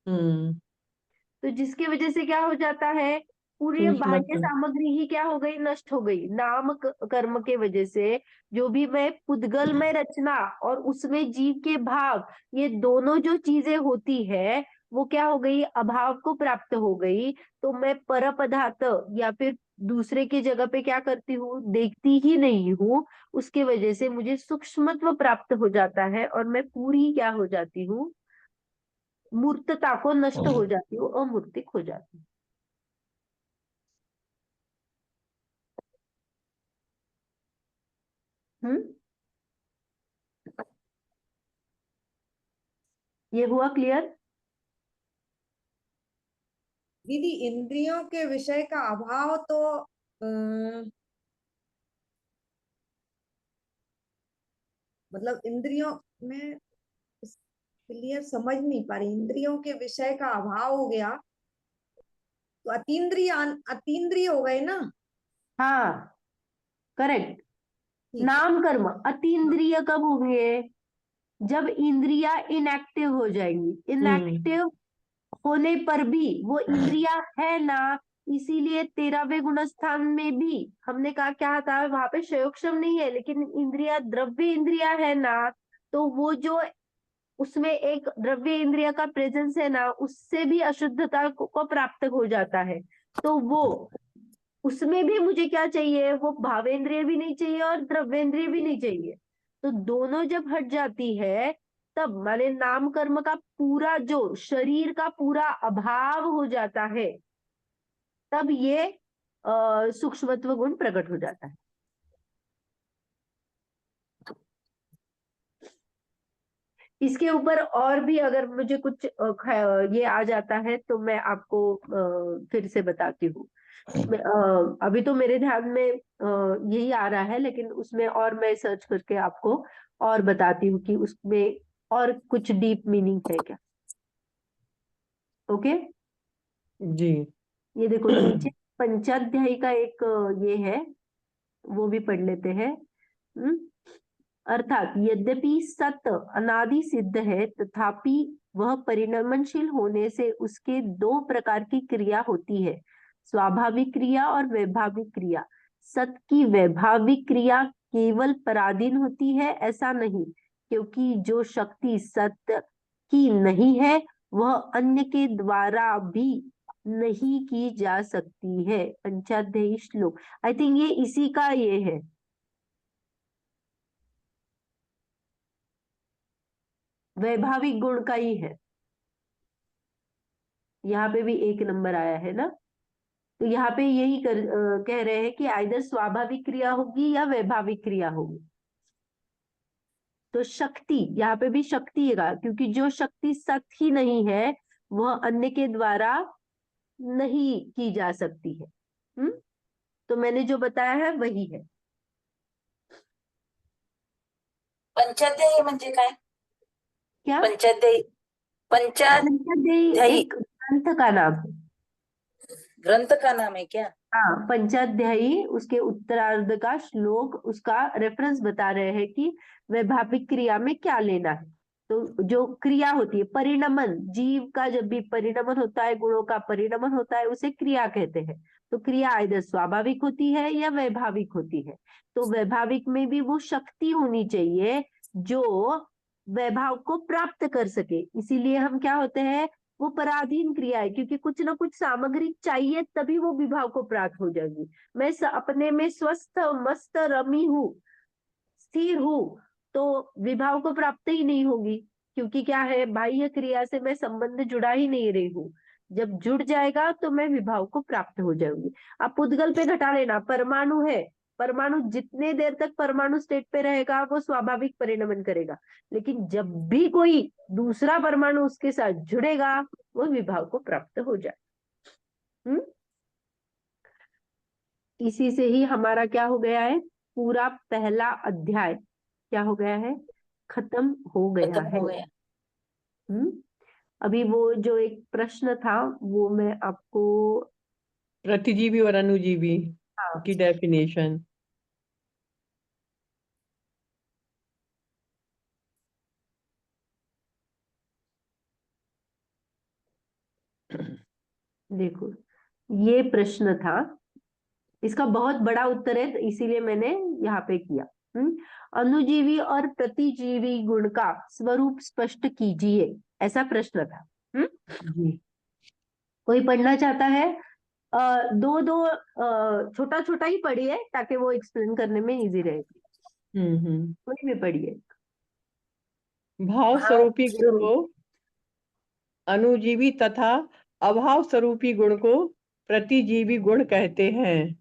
हम्म। तो जिसकी वजह से क्या हो जाता है, पूरी बाह्य सूक्ष्म सामग्री ही क्या हो गई, नष्ट हो गई। नाम कर्म के वजह से जो भी मैं पुद्गल में रचना और उसमें जीव के भाव, ये दोनों जो चीजें होती है वो क्या हो गई, अभाव को प्राप्त हो गई। तो मैं पर पदार्थ या फिर दूसरे की जगह पे क्या करती हूँ, देखती ही नहीं हूँ। उसके वजह से मुझे सूक्ष्मत्व प्राप्त हो जाता है और मैं पूरी क्या हो जाती हूँ, मूर्तता को नष्ट हो जाती हूँ, अमूर्तिक हो जाती हूँ। हम्म, ये हुआ क्लियर? दीदी इंद्रियों के विषय का अभाव तो मतलब इंद्रियों में क्लियर समझ नहीं पा रही, इंद्रियों के विषय का अभाव हो गया तो अतीन्द्रिय अतीन्द्रिय हो गए ना। हाँ, करेक्ट। ठीक है। नाम कर्म हाँ, अतीन्द्रिय कब होंगे, जब इंद्रिया इनएक्टिव हो जाएंगी। हम्म। इनएक्टिव होने पर भी वो इंद्रिया है ना, इसीलिए 13वें गुणस्थान में भी हमने कहा क्या था, वहां पे शयोक्षम नहीं है लेकिन इंद्रिया द्रव्य इंद्रिया है ना। तो वो जो उसमें एक द्रव्य इंद्रिय का प्रेजेंस है ना, उससे भी अशुद्धता को प्राप्त हो जाता है। तो वो उसमें भी मुझे क्या चाहिए, वो भावेंद्रिय भी नहीं चाहिए और द्रव्येंद्रिय भी नहीं चाहिए। तो दोनों जब हट जाती है, तब माने नाम कर्म का पूरा जो शरीर का पूरा अभाव हो जाता है, तब ये सूक्ष्मत्व गुण प्रकट हो जाता है। इसके ऊपर और भी अगर मुझे कुछ ये आ जाता है तो मैं आपको फिर से बताती हूँ। अभी तो मेरे ध्यान में यही आ रहा है, लेकिन उसमें और मैं सर्च करके आपको और बताती हूँ कि उसमें और कुछ डीप मीनिंग है क्या। ओके, जी। ये देखो नीचे पंचाध्यायी का एक ये है, वो भी पढ़ लेते हैं। हम्म? अर्थात यद्यपि सत अनादि सिद्ध है, तथापि वह परिणमनशील होने से उसके दो प्रकार की क्रिया होती है, स्वाभाविक क्रिया और वैभाविक क्रिया। सत की वैभाविक क्रिया केवल पराधीन होती है ऐसा नहीं, क्योंकि जो शक्ति सत की नहीं है वह अन्य के द्वारा भी नहीं की जा सकती है। पंचाध्यायी श्लोक, आई थिंक ये इसी का ये है। वैभाविक गुण का ही है। यहाँ पे भी एक नंबर आया है ना। तो यहाँ पे यही कह रहे हैं कि आइदर स्वाभाविक क्रिया होगी या वैभाविक क्रिया होगी। तो शक्ति, यहाँ पे भी शक्ति है, क्योंकि जो शक्ति सत ही नहीं है वह अन्य के द्वारा नहीं की जा सकती है। तो मैंने जो बताया है वही है। पंचाध्यायी म्हणजे काय? क्या? पंचाध्यायी पंचाध्यायी पंचाध्यायी एक ग्रंथ का नाम है। ग्रंथ का नाम है क्या? हाँ, पंचाध्यायी उसके उत्तरार्ध का श्लोक, उसका रेफरेंस बता रहे हैं कि वैभाविक क्रिया में क्या लेना है। तो जो क्रिया होती है, परिणमन, जीव का जब भी परिणमन होता है, गुणों का परिणमन होता है, उसे क्रिया कहते हैं। तो क्रिया इधर स्वाभाविक होती है या वैभाविक होती है। तो वैभाविक में भी वो शक्ति होनी चाहिए जो वैभाव को प्राप्त कर सके। इसीलिए हम क्या होते हैं, वो पराधीन क्रिया है, क्योंकि कुछ ना कुछ सामग्री चाहिए तभी वो विभाव को प्राप्त हो जाएगी। मैं अपने में स्वस्थ मस्त रमी हूँ, स्थिर हूँ, तो विभाव को प्राप्त ही नहीं होगी, क्योंकि क्या है, बाह्य क्रिया से मैं संबंध जुड़ा ही नहीं रही हूँ। जब जुड़ जाएगा तो मैं विभाव को प्राप्त हो जाऊंगी। अब पुद्गल पे घटा लेना, परमाणु है, परमाणु जितने देर तक परमाणु स्टेट पे रहेगा वो स्वाभाविक परिणमन करेगा, लेकिन जब भी कोई दूसरा परमाणु उसके साथ जुड़ेगा वो विभाव को प्राप्त हो जाए। हम्म, इसी से ही हमारा क्या हो गया है, पूरा पहला अध्याय क्या हो गया है, खत्म हो गया खत्म है। हो गया। हम्म, अभी वो जो एक प्रश्न था वो मैं आपको, प्रतिजीवी और अनुजीवी हाँ, की डेफिनेशन। देखो, ये प्रश्न था, इसका बहुत बड़ा उत्तर है, तो इसीलिए मैंने यहाँ पे किया। अणुजीवी और प्रतिजीवी गुण का स्वरूप स्पष्ट कीजिए, ऐसा प्रश्न था। जी। कोई पढ़ना चाहता है? दो दो छोटा छोटा ही पढ़िए, ताकि वो एक्सप्लेन करने में इजी रहेगी। हम्म। कोई भी पढ़िए। भाव भाव स्वरूपी गुण स्वरूप को अणुजीवी तथा अभाव स्वरूपी गुण को प्रतिजीवी गुण कहते हैं।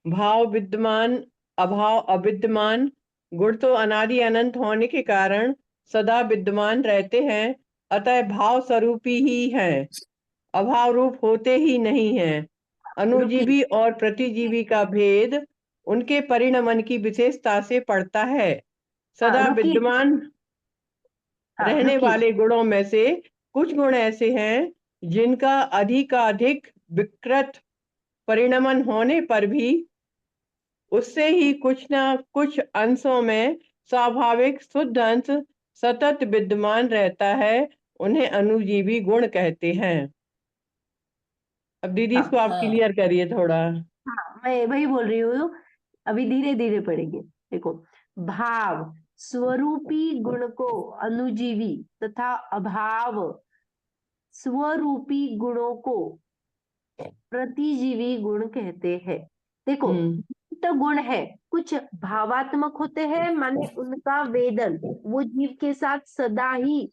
भाव विद्यमान, अभाव अविद्यमान। गुण तो अनादि अनंत होने के कारण सदा विद्यमान रहते हैं, अतः भाव स्वरूपी ही हैं, अभाव रूप होते ही नहीं हैं। रुकिए। अणुजीवी और प्रतिजीवी का भेद उनके परिणमन की विशेषता से पड़ता है। सदा रुकिए। विद्यमान रहने रुकिए। वाले गुणों में से कुछ गुण ऐसे हैं जिनका अधिकाधिक विकृत परिणमन होने पर भी उससे ही कुछ न कुछ अंशों में स्वाभाविक शुद्ध अंश सतत विद्यमान रहता है, उन्हें अणुजीवी गुण कहते हैं। अब दीदी इसको आप हाँ क्लियर करिए थोड़ा। मैं वही बोल रही हूँ, अभी धीरे धीरे पढ़ेंगे। देखो, भाव स्वरूपी गुण को अणुजीवी तथा अभाव स्वरूपी गुणों को प्रतिजीवी गुण कहते हैं। देखो, हम्म तो गुण है, कुछ भावात्मक होते हैं, माने उनका वेदन वो जीव के साथ सदा ही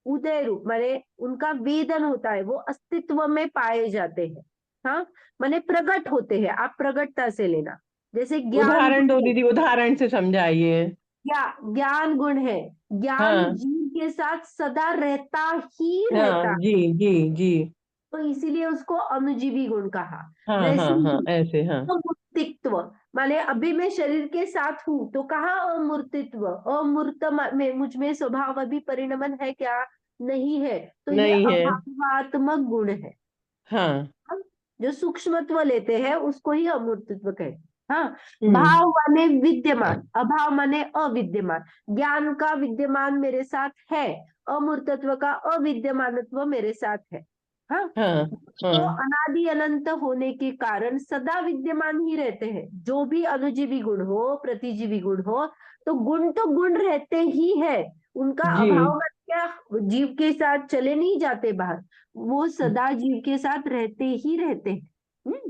उदय रूप, माने उनका वेदन होता है, वो अस्तित्व में पाए जाते हैं। हाँ, माने प्रकट होते हैं, आप प्रकटता से लेना। जैसे ज्ञान उदाहरण दो गुण है, दीदी, उदाहरण से समझाइए। ज्ञान गुण है, ज्ञान हाँ जीव के साथ सदा रहता ही हाँ, रहता, जी जी जी। तो इसीलिए उसको अणुजीवी गुण कहा। हाँ वैसे हाँ हाँ, ही ऐसे हाँ। अमूर्तित्व, माने अभी मैं शरीर के साथ हूं, तो कहा अमूर्तित्व, अमूर्त में मुझ में स्वभाव अभी परिणमन है क्या? नहीं है, तो ये नहीं है। अभावात्मक गुण है। हाँ। हम जो सूक्ष्मत्व लेते हैं उसको ही अमूर्तित्व कहते हैं। हाँ, हम्म भाव माने विद्यमान, अभाव माने अविद्यमान। ज्ञान का विद्यमान मेरे साथ है, अमूर्तत्व का अविद्यमानत्व मेरे साथ है। हाँ, हाँ तो हाँ। अनादि अनंत होने के कारण सदा विद्यमान ही रहते हैं। जो भी अणुजीवी गुण हो, प्रतिजीवी गुण हो, तो गुण रहते ही है, उनका जी। अभाव मत क्या जीव के साथ चले नहीं जाते बाहर, वो सदा जीव के साथ रहते ही रहते हैं।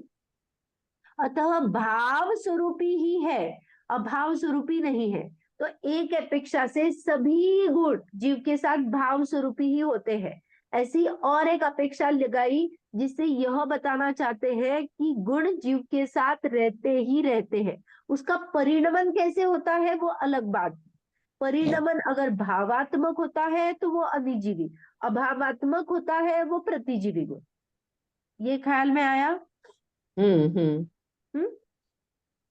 अतः भाव स्वरूपी ही है, अभाव स्वरूपी नहीं है। तो एक अपेक्षा से सभी गुण जीव के साथ भाव स्वरूपी ही होते हैं। ऐसी और एक अपेक्षा लगाई, जिससे यह बताना चाहते हैं कि गुण जीव के साथ रहते ही रहते हैं। उसका परिणमन कैसे होता है वो अलग बात। परिणमन अगर भावात्मक होता है तो वो अनिजीवी, अभावात्मक होता है वो प्रतिजीवी गुण। ये ख्याल में आया? हम्म। हम्म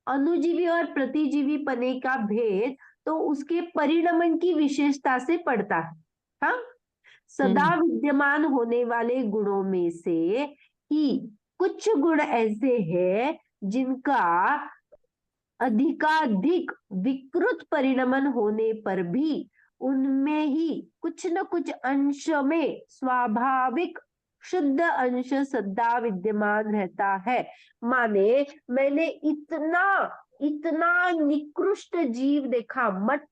अणुजीवी और प्रतिजीवी पने का भेद तो उसके परिणमन की विशेषता से पड़ता है। हाँ, सदा हम्म विद्यमान होने वाले गुणों में से ही कुछ गुण ऐसे हैं जिनका अधिकाधिक विकृत परिणमन होने पर भी उनमें ही कुछ न कुछ अंश में स्वाभाविक शुद्ध अंश सदा विद्यमान रहता है। माने मैंने इतना इतना निकृष्ट जीव देखा, मठ,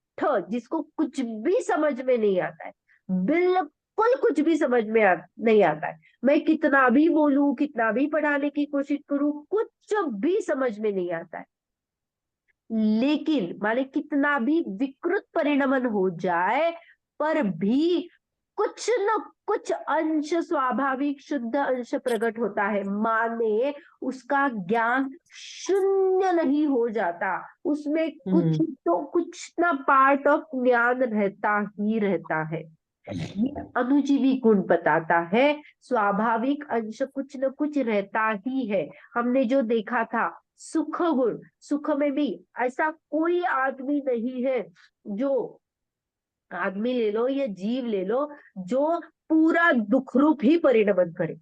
जिसको कुछ भी समझ में नहीं आता है, बिल्कुल कुछ भी समझ में नहीं आता है। मैं कितना भी बोलूं, कितना भी पढ़ाने की कोशिश करूं, कुछ भी समझ में नहीं आता है। लेकिन माने कितना भी विकृत परिणमन हो जाए, पर भी कुछ न कुछ अंश स्वाभाविक शुद्ध अंश प्रकट होता है। माने उसका ज्ञान शून्य नहीं हो जाता, उसमें कुछ हम्म तो कुछ ना पार्ट ऑफ ज्ञान रहता ही रहता है। ये अणुजीवी गुण बताता है, स्वाभाविक अंश कुछ न कुछ रहता ही है। हमने जो देखा था सुख गुण, सुख में भी ऐसा कोई आदमी नहीं है, जो आदमी ले लो या जीव ले लो, जो पूरा दुख रूप ही परिणमन करे।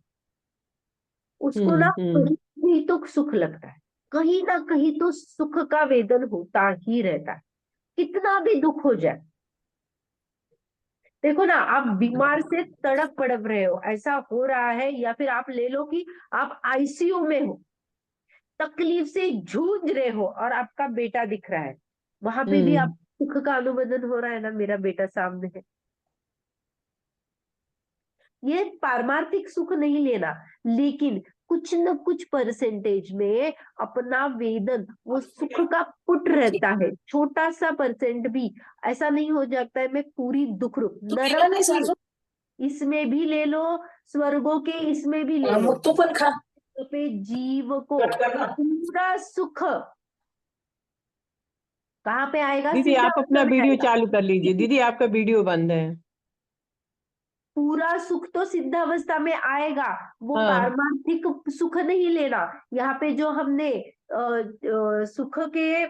उसको ना हम्म। कहीं कहीं तो सुख लगता है, कहीं ना कहीं तो सुख का वेदन होता ही रहता है, कितना भी दुख हो जाए। देखो ना, आप बीमार से तड़प पड़प रहे हो, ऐसा हो रहा है, या फिर आप ले लो कि आप आईसीयू में हो, तकलीफ से जूझ रहे हो और आपका बेटा दिख रहा है, वहां पे भी आप सुख का अनुबंधन हो रहा है ना, मेरा बेटा सामने है। ये पारमार्थिक सुख नहीं लेना, लेकिन कुछ न कुछ परसेंटेज में अपना वेदन, वो सुख का पुट रहता है, छोटा सा परसेंट भी। ऐसा नहीं हो जाता है मैं पूरी दुख रूप तू केला नरक नाही सासू इसमें भी ले लो, स्वर्गों के इसमें भी ले लो, मग तू पण खा पे जीव को कट करना पूरा सुख कहाँ पे आएगा? दीदी आप अपना सिद्धावस्था में वीडियो आएगा। चालू कर लीजिए, दीदी आपका वीडियो बंद है। पूरा सुख तो सिद्धावस्था में आएगा, वो हाँ। पारमार्थिक सुख नहीं लेना। यहाँ पे जो हमने सुख के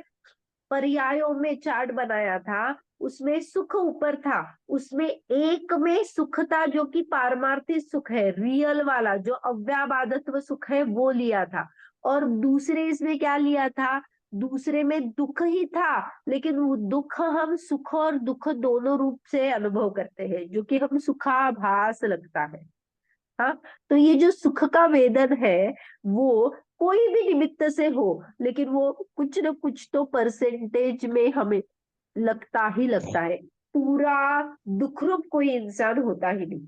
पर्यायों में चार्ट बनाया था, उसमें सुख ऊपर था, उसमें एक में सुख था जो कि पारमार्थिक सुख है, रियल वाला जो अव्याबाधत्व सुख है, वो लिया था। और दूसरे इसमें क्या लिया था? दूसरे में दुख ही था, लेकिन वो दुख हम सुख और दुख दोनों रूप से अनुभव करते हैं, जो कि हम सुखाभास लगता है। हाँ, तो ये जो सुख का वेदन है, वो कोई भी निमित्त से हो, लेकिन वो कुछ न कुछ तो परसेंटेज में हमें लगता ही लगता है। पूरा दुखरूप कोई इंसान होता ही नहीं।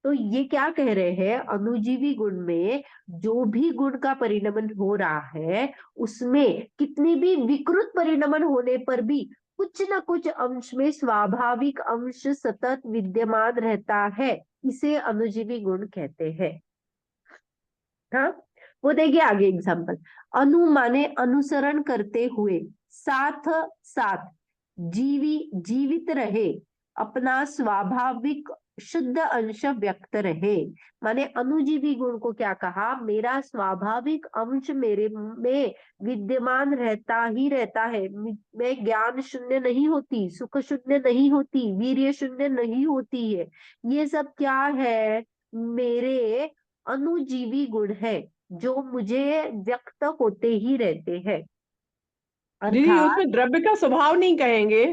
तो ये क्या कह रहे हैं? अनुजीवी गुण में जो भी गुण का परिणमन हो रहा है, उसमें कितनी भी विकृत परिणमन होने पर भी कुछ न कुछ अंश में स्वाभाविक अंश सतत विद्यमान रहता है, इसे अनुजीवी गुण कहते हैं। हाँ, वो देखिए आगे एग्जाम्पल। अनु माने अनुसरण करते हुए, साथ साथ जीवित रहे, अपना स्वाभाविक शुद्ध अंश व्यक्त रहे। माने अनुजीवी गुण को क्या कहा? मेरा स्वाभाविक अंश मेरे में विद्यमान रहता ही रहता है। मैं ज्ञान शून्य नहीं होती, सुख शून्य नहीं होती, वीर्य शून्य नहीं होती है। ये सब क्या है? मेरे अनुजीवी गुण है, जो मुझे व्यक्त होते ही रहते हैं। दीदी अर्थात उसमें द्रव्य का स्वभाव नहीं कहेंगे,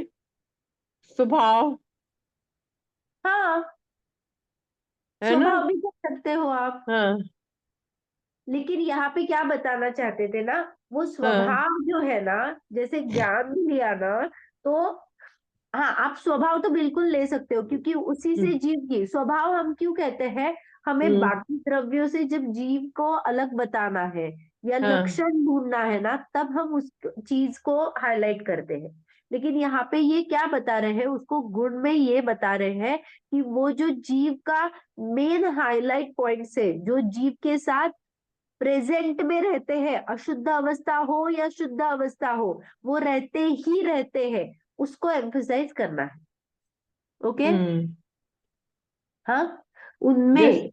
स्वभाव हाँ, है ना। स्वभाव भी कह सकते हो आप, हाँ लेकिन यहाँ पे क्या बताना चाहते थे ना, वो हाँ। स्वभाव जो है ना, जैसे ज्ञान लिया ना, तो हाँ, आप स्वभाव तो बिल्कुल ले सकते हो, क्योंकि उसी से हम्म जीव की स्वभाव हम क्यों कहते हैं? हमें हम्म, बाकी द्रव्यों से जब जीव को अलग बताना है या हाँ लक्षण ढूंढना है ना, तब हम उस चीज को हाईलाइट करते हैं। लेकिन यहाँ पे ये क्या बता रहे हैं? उसको गुण में ये बता रहे हैं कि वो जो जीव का मेन हाईलाइट पॉइंट है, जो जीव के साथ प्रेजेंट में रहते हैं, अशुद्ध अवस्था हो या शुद्ध अवस्था हो, वो रहते ही रहते हैं, उसको एम्फसाइज करना है। ओके। हम्म हाँ, यस उनमें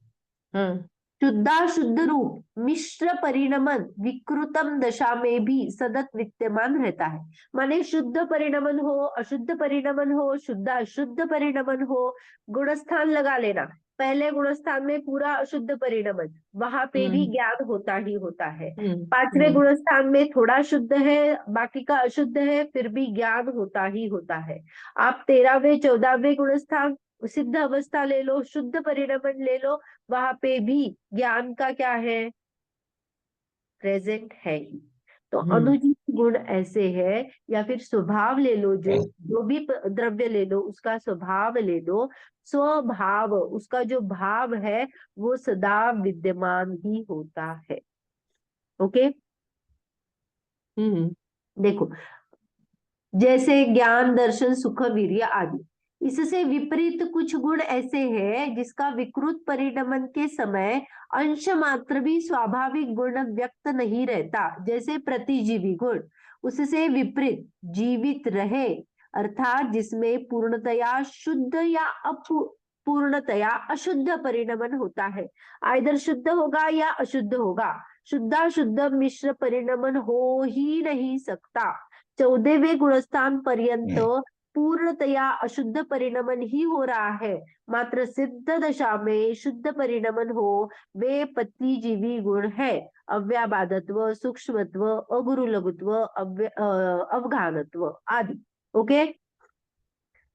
हाँ शुद्धाशुद्ध रूप मिश्र परिणमन विकृतम दशा में भी सतत विद्यमान रहता है। माने शुद्ध परिणमन हो, अशुद्ध परिणमन हो, शुद्ध अशुद्ध परिणमन हो, गुणस्थान लगा लेना। पहले गुणस्थान में पूरा अशुद्ध परिणमन, वहां पे भी हम्म ज्ञान होता ही होता है। हम्म पांचवें हम्म गुणस्थान में थोड़ा शुद्ध है, बाकी का अशुद्ध है, फिर भी ज्ञान होता ही होता है। आप 13वें 14वें गुणस्थान सिद्ध अवस्था ले लो, शुद्ध परिणमन ले लो, वहां पे भी ज्ञान का क्या है? प्रेजेंट है ही। तो हम्म अनुचित गुण ऐसे है, या फिर स्वभाव ले लो, जो जो भी द्रव्य ले लो, उसका स्वभाव ले लो। स्वभाव, उसका जो भाव है, वो सदा विद्यमान ही होता है। ओके। हम्म देखो, जैसे ज्ञान, दर्शन, सुख, वीर्य आदि। इससे विपरीत कुछ गुण ऐसे हैं जिसका विकृत परिणमन के समय अंश मात्र भी स्वाभाविक गुण व्यक्त नहीं रहता, जैसे प्रतिजीवी गुण। उससे विपरीत जीवित रहे, अर्थात जिसमें पूर्णतया शुद्ध या पूर्णतया अशुद्ध परिणमन होता है। आइदर शुद्ध होगा या अशुद्ध होगा, शुद्धाशुद्ध मिश्र परिणमन हो ही नहीं सकता। 14वें गुणस्थान पर्यंत पूर्णतया अशुद्ध परिणमन ही हो रहा है, मात्र सिद्ध दशा में शुद्ध परिणमन हो, वे पतिजीवी गुण है। अव्याबाधत्व, सूक्ष्मत्व, अगुरु लघुत्व, अवघानत्व आदि। ओके।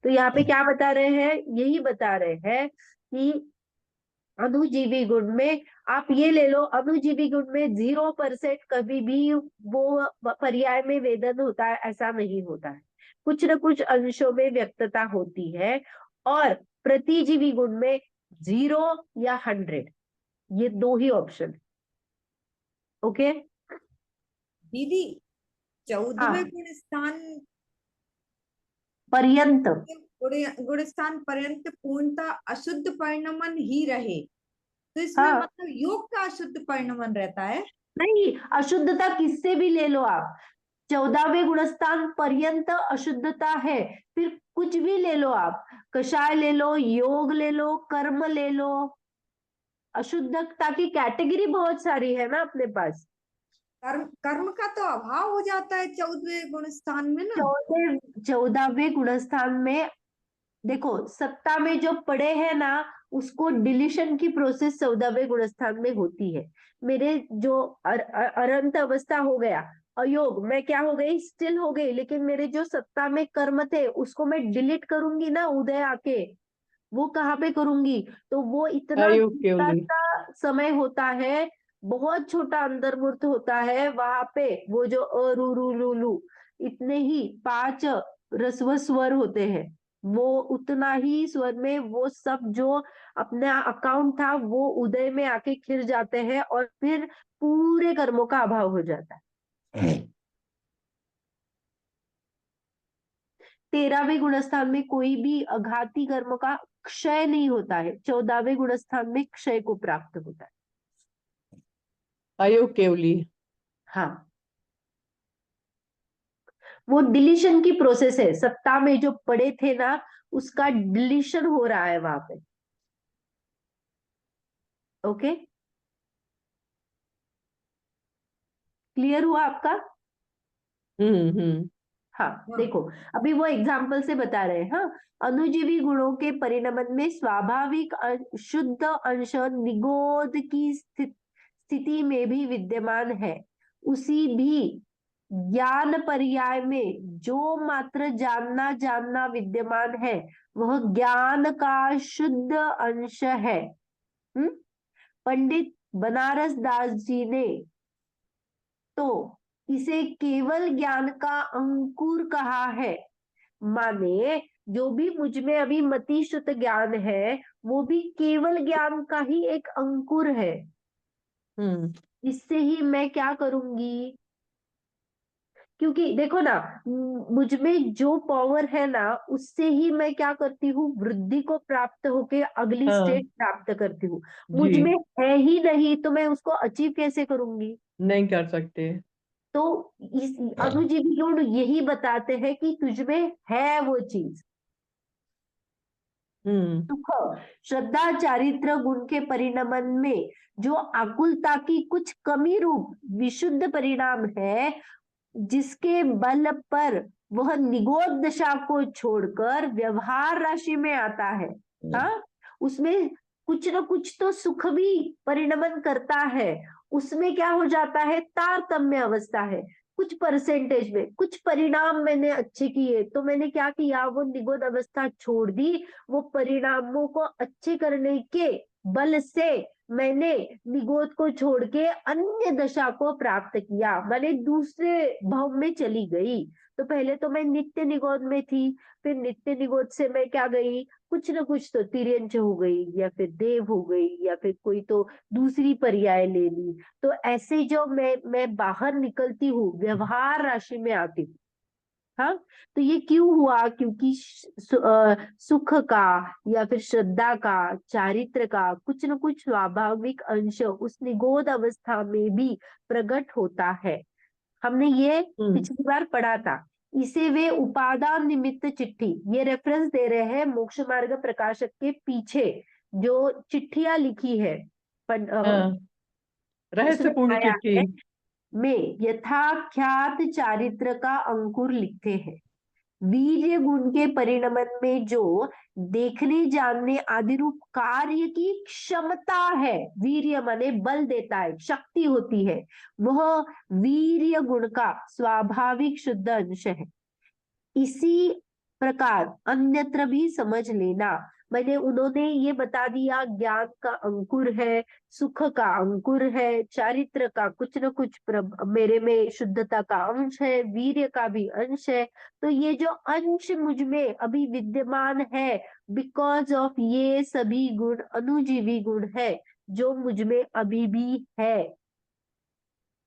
तो यहाँ पे क्या बता रहे हैं, यही बता रहे हैं कि अणुजीवी गुण में आप ये ले लो, अणुजीवी गुण में 0% कभी भी वो पर्याय में वेदन होता है ऐसा नहीं होता है, कुछ न कुछ अंशों में व्यक्तता होती है। और प्रतिजीवी गुण में 0 या 100, ये दो ही ऑप्शन। ओके दीदी, 14वें हाँ, गुण स्थान पर्यंत। गुण स्थान पर्यंत पूर्णतः अशुद्ध परिणमन ही रहे, तो इसमें हाँ मतलब योग का अशुद्ध परिणमन रहता है। नहीं, अशुद्धता किससे भी ले लो आप, 14वें गुणस्थान पर्यंत अशुद्धता है, फिर कुछ भी ले लो आप, कषाय ले लो, योग ले लो, कर्म ले लो, अशुद्धता की कैटेगरी बहुत सारी है ना अपने पास। कर्म का तो अभाव हो जाता है 14वें गुण स्थान में ना। 14वें गुणस्थान में देखो, सत्ता में जो पड़े हैं ना, उसको डिलीशन की प्रोसेस 14वें गुणस्थान में होती है। मेरे जो अरंत अवस्था हो गया, अयोग, मैं क्या हो गई, स्टिल हो गई, लेकिन मेरे जो सत्ता में कर्म थे उसको मैं डिलीट करूंगी ना उदय आके, वो कहाँ पे करूंगी, तो वो इतना आयोग छोटा केवली। सा समय होता है, बहुत छोटा अंतर्मुहूर्त होता है वहां पे, वो जो अ रु रु लु लु, इतने ही 5 रस्व स्वर होते हैं, वो उतना ही स्वर में वो सब जो अपना अकाउंट था वो उदय में आके खिर जाते हैं और फिर पूरे कर्मों का अभाव हो जाता है। 13वें गुणस्थान में कोई भी अघाती कर्म का क्षय नहीं होता है, 14वें गुणस्थान में क्षय को प्राप्त होता है। आयोग केवली। हाँ, वो डिलीशन की प्रोसेस है, सत्ता में जो पड़े थे ना उसका डिलीशन हो रहा है वहां पे। ओके, क्लियर हुआ आपका? हम्म। हाँ हाँ। देखो, अभी वो एग्जाम्पल से बता रहे हैं। हाँ, अणुजीवी गुणों के परिणमन में स्वाभाविक शुद्ध अंश निगोद की स्थिति में भी विद्यमान है, उसी भी ज्ञान पर्याय में जो मात्र जानना विद्यमान है वह ज्ञान का शुद्ध अंश है। पंडित बनारस दास जी ने तो इसे केवल ज्ञान का अंकुर कहा है, माने जो भी मुझ में अभी मति शुद्ध ज्ञान है वो भी केवल ज्ञान का ही एक अंकुर है। हम्म। इससे ही मैं क्या करूंगी, क्योंकि देखो ना, मुझ में जो पावर है ना उससे ही मैं क्या करती हूँ, वृद्धि को प्राप्त होके अगली हाँ स्टेट प्राप्त करती हूँ। मुझ जी, में है ही नहीं तो मैं उसको अचीव कैसे करूंगी? नहीं कर सकते। तो इस अणुजीवी गुण यही बताते हैं कि तुझ में है वो चीज। हम्म। सुख, श्रद्धा, चारित्र गुण के परिणमन में जो आकुलता की कुछ कमी रूप विशुद्ध परिणाम है, जिसके बल पर वह निगोद दशा को छोड़कर व्यवहार राशि में आता है। हाँ, उसमें कुछ न कुछ तो सुख भी परिणमन करता है, उसमें क्या हो जाता है, तारतम्य अवस्था है, कुछ परसेंटेज में कुछ परिणाम मैंने अच्छे किए तो मैंने क्या किया, वो निगोद अवस्था छोड़ दी, वो परिणामों को अच्छे करने के बल से मैंने निगोद को छोड़ के अन्य दशा को प्राप्त किया, मैंने दूसरे भव में चली गई। तो पहले तो मैं नित्य निगोद में थी, फिर नित्य निगोद से मैं क्या गई, कुछ न कुछ तो तिर्यंच हो गई, या फिर देव हो गई, या फिर कोई तो दूसरी पर्याय ले ली। तो ऐसे जो मैं बाहर निकलती हूँ, व्यवहार राशि में आती हूँ। हाँ, तो ये क्यों हुआ, क्योंकि सुख का या फिर श्रद्धा का, चारित्र का कुछ न कुछ स्वाभाविक अंश उस निगोद अवस्था में भी प्रकट होता है। हमने ये पिछली बार पढ़ा था। इसे वे उपादान निमित्त चिट्ठी, ये रेफरेंस दे रहे हैं मोक्ष मार्ग प्रकाशक के पीछे जो चिट्ठियां लिखी है, हाँ, उसमें रहस्यपूर्ण आया चिट्ठी। है, में यथाख्यात चारित्र का अंकुर लिखते हैं। वीर्य गुण के परिणमन में जो देखने जानने आदि रूप कार्य की क्षमता है, वीर्य माने बल देता है, शक्ति होती है, वह वीर्य गुण का स्वाभाविक शुद्ध अंश है। इसी प्रकार अन्यत्र भी समझ लेना। मैंने उन्होंने ये बता दिया, ज्ञान का अंकुर है, सुख का अंकुर है, चारित्र का कुछ न कुछ मेरे में शुद्धता का अंश है, वीर्य का भी अंश है। तो ये जो अंश मुझ में अभी विद्यमान है, बिकॉज ऑफ ये सभी गुण अनुजीवी गुण है जो मुझ में अभी भी है।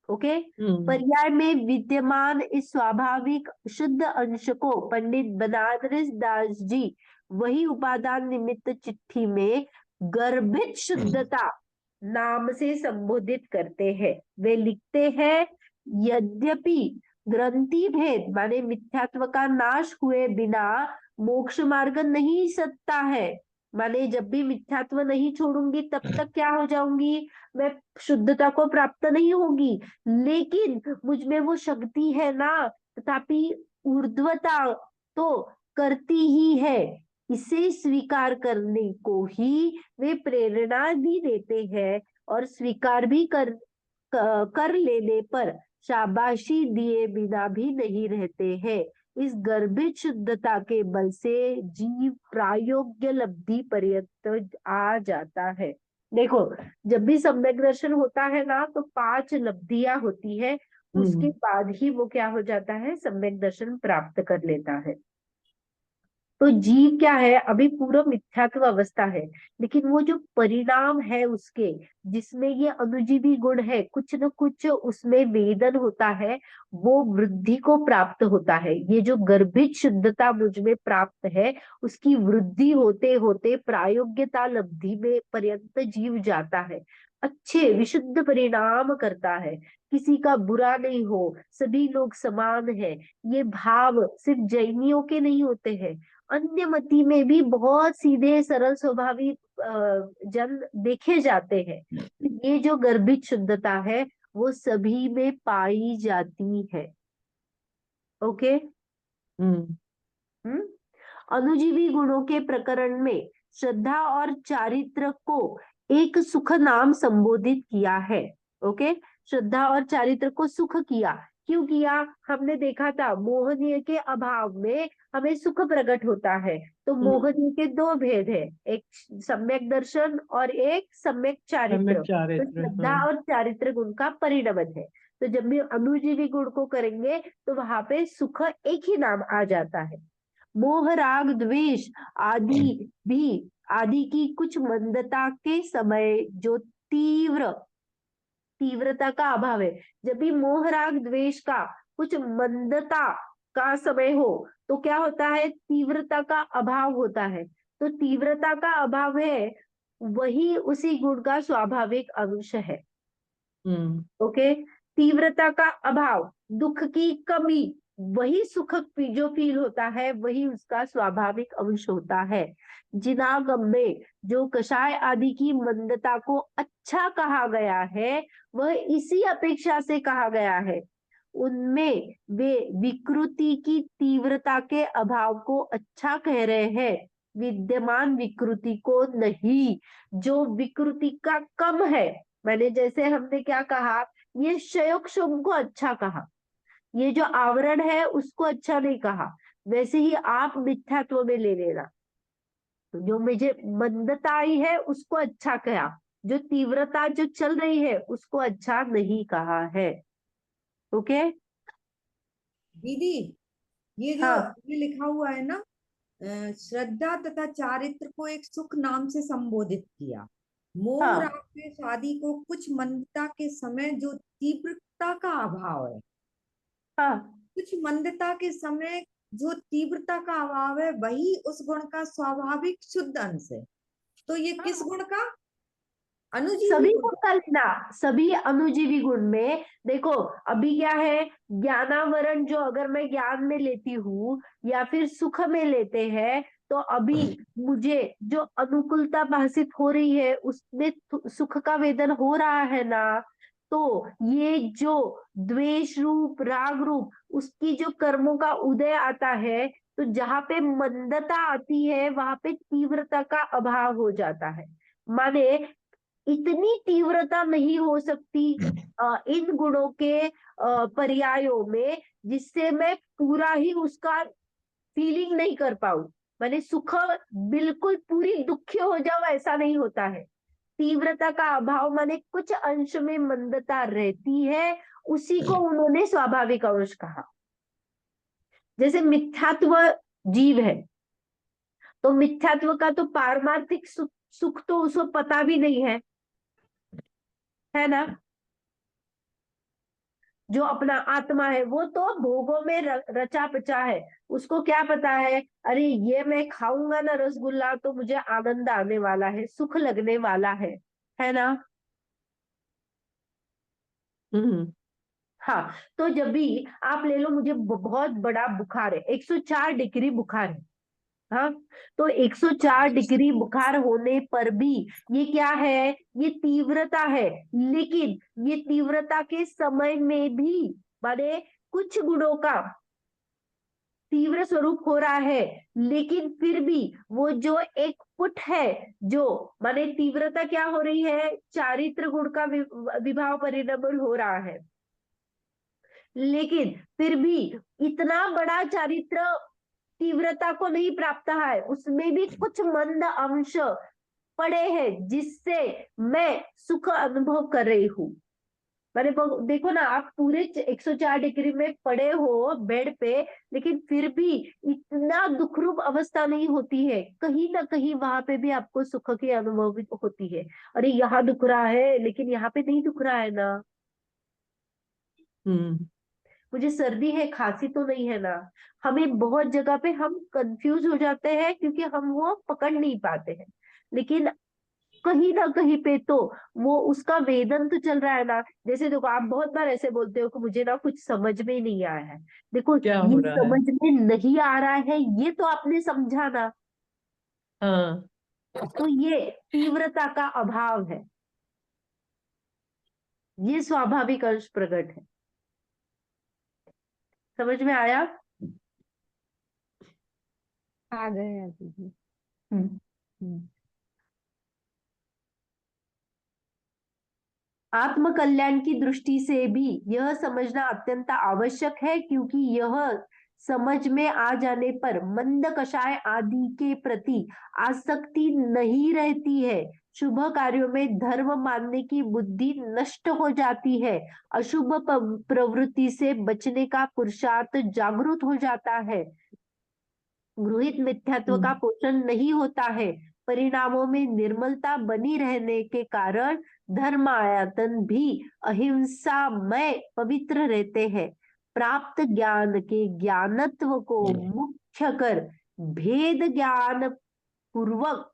ओके। पर्याय में विद्यमान इस स्वाभाविक शुद्ध अंश को पंडित बनारस दास जी वही उपादान निमित्त चिट्ठी में गर्भित शुद्धता नाम से संबोधित करते हैं। वे लिखते हैं, यद्यपि ग्रंथि भेद माने मिथ्यात्व का नाश हुए बिना मोक्ष मार्ग नहीं सकता है। माने जब भी मिथ्यात्व नहीं छोड़ूंगी तब तक क्या हो जाऊंगी, मैं शुद्धता को प्राप्त नहीं होगी। लेकिन मुझ में वो शक्ति है ना, तथापि ऊर्ध्वता तो करती ही है। इसे स्वीकार करने को ही वे प्रेरणा भी देते हैं और स्वीकार भी कर लेने पर शाबाशी दिए बिना भी नहीं रहते हैं। इस गर्भित शुद्धता के बल से जीव प्रायोग्य लब्धि पर्यंत आ जाता है। देखो, जब भी सम्यक दर्शन होता है ना तो 5 लब्धियां होती है, उसके बाद ही वो क्या हो जाता है, सम्यक दर्शन प्राप्त कर लेता है। तो जीव क्या है, अभी पूरा मिथ्यात्व अवस्था है, लेकिन वो जो परिणाम है उसके, जिसमें ये अनुजीवी गुण है, कुछ न कुछ उसमें वेदन होता है, वो वृद्धि को प्राप्त होता है। ये जो गर्भित शुद्धता मुझ में प्राप्त है, उसकी वृद्धि होते होते प्रायोग्यता लब्धि में पर्यंत जीव जाता है, अच्छे विशुद्ध परिणाम करता है, किसी का बुरा नहीं हो, सभी लोग समान है। ये भाव सिर्फ जैनियों के नहीं होते हैं, अन्य मति में भी बहुत सीधे सरल स्वभावी जन देखे जाते हैं। ये जो गर्भित शुद्धता है वो सभी में पाई जाती है। ओके। अनुजीवी गुणों के प्रकरण में श्रद्धा और चारित्र को एक सुख नाम संबोधित किया है। ओके। श्रद्धा और चारित्र को सुख किया, क्यों किया, हमने देखा था मोहनीय के अभाव में हमें सुख प्रकट होता है। तो मोहनीय के 2 भेद है, एक सम्यक दर्शन और एक सम्यक चारित्र। तो श्रद्धा और चारित्र गुण का परिणमन है। तो जब भी अनुजीवी गुण को करेंगे तो वहां पे सुख एक ही नाम आ जाता है। मोह राग द्वेष आदि की कुछ मंदता के समय जो तीव्रता का अभाव है, जब भी मोह राग द्वेष का कुछ मंदता का समय हो तो क्या होता है, तीव्रता का अभाव होता है। तो तीव्रता का अभाव है, वही उसी गुण का स्वाभाविक अंश है। ओके। तीव्रता का अभाव, दुख की कमी, वही सुख जो फील होता है वही उसका स्वाभाविक अंश होता है। जिनागम में जो कषाय आदि की मंदता को अच्छा कहा गया है, वह इसी अपेक्षा से कहा गया है। उनमें वे विकृति की तीव्रता के अभाव को अच्छा कह रहे हैं, विद्यमान विकृति को नहीं। जो विकृति का कम है, मैंने जैसे हमने क्या कहा, ये क्षयोक्षम को अच्छा कहा, ये जो आवरण है उसको अच्छा नहीं कहा। वैसे ही आप मिथ्यात्व में ले लेना, जो मुझे मंदता आई है उसको अच्छा कहा, जो तीव्रता जो चल रही है उसको अच्छा नहीं कहा है। ओके। दीदी, ये जो हाँ। ये लिखा हुआ है ना, श्रद्धा तथा चारित्र को एक सुख नाम से संबोधित किया, मोह हाँ। राग द्वेष आदि को कुछ मंदता के समय जो तीव्रता का अभाव है, हाँ। कुछ मंदता के समय जो तीव्रता का अभाव है, वही उस गुण का स्वाभाविक शुद्ध अंश है। तो ये किस गुण का, अनुजीवी सभी गुण गुण का लेना, सभी अनुजीवी गुण में देखो, अभी क्या है, ज्ञानावरण जो अगर मैं ज्ञान में लेती हूँ या फिर सुख में लेते हैं, तो अभी मुझे जो अनुकूलता भाषित हो रही है उसमें सुख का वेदन हो रहा है ना। तो ये जो द्वेष रूप राग रूप उसकी जो कर्मों का उदय आता है, तो जहां पे मंदता आती है वहां पे तीव्रता का अभाव हो जाता है। माने इतनी तीव्रता नहीं हो सकती इन गुणों के पर्यायों में, जिससे मैं पूरा ही उसका फीलिंग नहीं कर पाऊं, मैंने सुख बिल्कुल पूरी दुखी हो जाओ, ऐसा नहीं होता है। तीव्रता का अभाव माने कुछ अंश में मंदता रहती है, उसी को उन्होंने स्वाभाविक अंश कहा। जैसे मिथ्यात्व जीव है, तो मिथ्यात्व का तो पारमार्थिक सुख तो उसको पता भी नहीं है ना। जो अपना आत्मा है वो तो भोगों में रचा पचा है, उसको क्या पता है, अरे ये मैं खाऊंगा ना रसगुल्ला तो मुझे आनंद आने वाला है, सुख लगने वाला है ना। हाँ, तो जब भी आप ले लो, मुझे बहुत बड़ा बुखार है, 104 डिग्री बुखार है, हाँ, तो 104 डिग्री बुखार होने पर भी ये क्या है, ये तीव्रता है। लेकिन ये तीव्रता के समय में भी माने कुछ गुणों का तीव्र स्वरूप हो रहा है, लेकिन फिर भी वो जो एक फुट है, जो माने तीव्रता क्या हो रही है, चारित्र गुण का विभाव परिणमन हो रहा है, लेकिन फिर भी इतना बड़ा चारित्र तीव्रता को नहीं प्राप्त है, उसमें भी कुछ मंद अंश पड़े हैं जिससे मैं सुख अनुभव कर रही हूँ। मैंने देखो ना, आप पूरे 104 डिग्री में पड़े हो बेड पे, लेकिन फिर भी इतना दुखरूप अवस्था नहीं होती है, कहीं ना कहीं वहां पे भी आपको सुख की अनुभव होती है। अरे यहाँ दुख रहा है लेकिन यहाँ पे नहीं दुख रहा है ना, मुझे सर्दी है खांसी तो नहीं है ना। हमें बहुत जगह पे हम कंफ्यूज हो जाते हैं क्योंकि हम वो पकड़ नहीं पाते हैं, लेकिन कहीं ना कहीं पे तो वो उसका वेदन तो चल रहा है ना। जैसे देखो, आप बहुत बार ऐसे बोलते हो कि मुझे ना कुछ समझ में नहीं आया है, देखो क्या हो ये रहा है? समझ में नहीं आ रहा है, ये तो आपने समझा ना, हाँ, तो ये तीव्रता का अभाव है, ये स्वाभाविक अंश प्रकट है। समझ में आया? आ गया दीदी। हम्म। हम्म। आत्म कल्याण की दृष्टि से भी यह समझना अत्यंत आवश्यक है, क्योंकि यह समझ में आ जाने पर मंद कषाय आदि के प्रति आसक्ति नहीं रहती है, शुभ कार्यों में धर्म मानने की बुद्धि नष्ट हो जाती है, अशुभ प्रवृत्ति से बचने का पुरुषार्थ जागृत हो जाता है, गृहित मिथ्यात्व का पोषण नहीं होता है, परिणामों में निर्मलता बनी रहने के कारण धर्म आयतन भी अहिंसामय पवित्र रहते हैं, प्राप्त ज्ञान के ज्ञानत्व को मुख्य कर भेद ज्ञान पूर्वक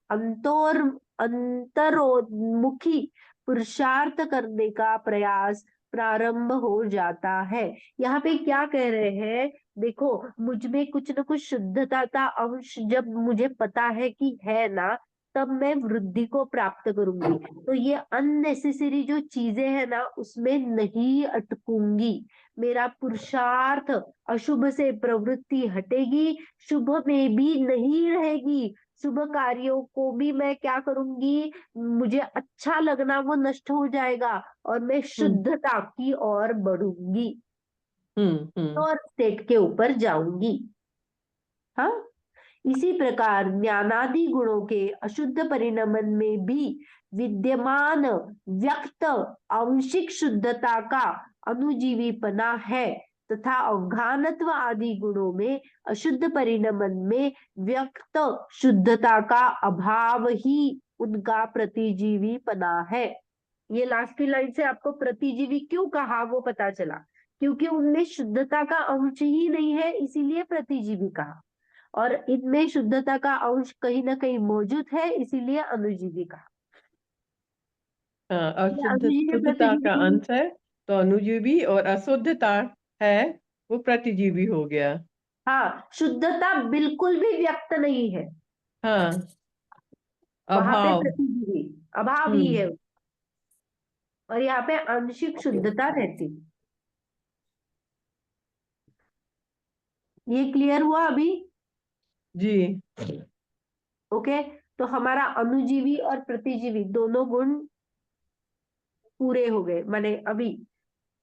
अंतरोन्मुखी पुरुषार्थ करने का प्रयास प्रारंभ हो जाता है। यहाँ पे क्या कह रहे हैं, देखो मुझ में कुछ न कुछ शुद्धता का अंश जब मुझे पता है कि है ना, तब मैं वृद्धि को प्राप्त करूंगी, तो ये अननेसेसरी जो चीजें हैं ना उसमें नहीं अटकूंगी, मेरा पुरुषार्थ अशुभ से प्रवृत्ति हटेगी, शुभ में भी नहीं रहेगी, शुभ कार्यों को भी मैं क्या करूंगी, मुझे अच्छा लगना वो नष्ट हो जाएगा और मैं शुद्धता की ओर बढ़ूंगी और स्टेट के ऊपर जाऊंगी। हाँ, इसी प्रकार ज्ञानादि गुणों के अशुद्ध परिणमन में भी विद्यमान व्यक्त आंशिक शुद्धता का अनुजीवीपना है, तथा अवघानत्व आदि गुणों में अशुद्ध परिणमन में व्यक्त शुद्धता का अभाव ही उनका प्रतिजीवीपना है। ये लास्ट की लाइन से आपको प्रतिजीवी क्यों कहा वो पता चला, क्योंकि उनमें शुद्धता का अंश ही नहीं है, इसीलिए प्रतिजीवी कहा, और इनमें शुद्धता का अंश कहीं ना कहीं मौजूद है, इसीलिए अनुजीवी कहा। हाँ, अनुजीवी शुद्धता का प्रतिजीवी, अंश है तो अनुजीवी, और अशुद्धता है वो प्रतिजीवी हो गया। हाँ, शुद्धता बिल्कुल भी व्यक्त नहीं है, हाँ, वहां पे अभाव। प्रतिजीवी अभाव ही है, हम्म। और यहाँ पे आंशिक शुद्धता रहती। ये क्लियर हुआ अभी? जी। ओके, तो हमारा अनुजीवी और प्रतिजीवी दोनों गुण पूरे हो गए। माने अभी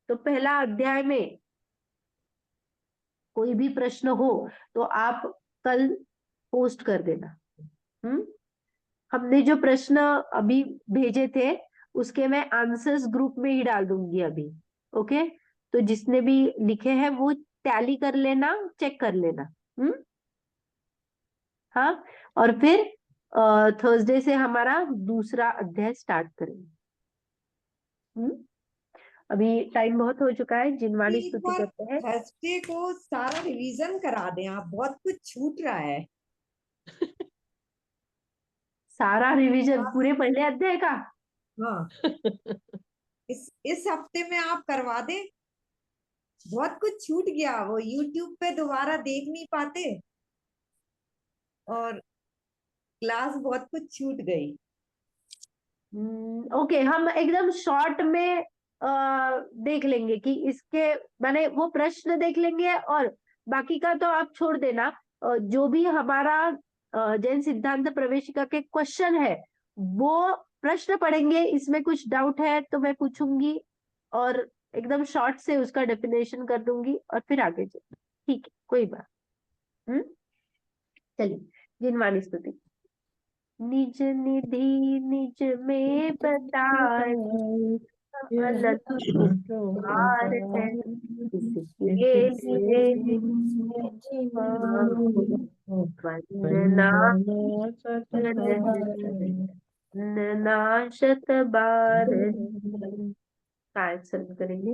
तो पहला अध्याय में कोई भी प्रश्न हो तो आप कल पोस्ट कर देना। हमने जो प्रश्न अभी भेजे थे उसके मैं आंसर्स ग्रुप में ही डाल दूंगी अभी। ओके, तो जिसने भी लिखे हैं वो टैली कर लेना, चेक कर लेना। हाँ, और फिर थर्सडे से हमारा दूसरा अध्याय स्टार्ट करेंगे। अभी टाइम बहुत हो चुका है, जिनवाणी एक स्तुति बार करते हैं। थर्सडे को सारा रिवीजन करा दें आप, बहुत कुछ छूट रहा है। सारा रिवीजन पूरे पहले अध्याय का। हाँ, इस हफ्ते में आप करवा दें, बहुत कुछ छूट गया, वो यूट्यूब पे दोबारा देख नहीं पाते और क्लास बहुत कुछ छूट गई। ओके, हम एकदम शॉर्ट में देख लेंगे कि इसके माने वो प्रश्न देख लेंगे, और बाकी का तो आप छोड़ देना। जो भी हमारा जैन सिद्धांत प्रवेशिका के क्वेश्चन है वो प्रश्न पढ़ेंगे, इसमें कुछ डाउट है तो मैं पूछूंगी और एकदम शॉर्ट से उसका डेफिनेशन कर दूंगी और फिर आगे चल। ठीक है, कोई बात। चलिए, जिनवाणी स्तुति। निज निधि निज में बताए, अनंत उपकार है इसके लिए वंदना नाशत बार। काय सर्व करेंगे।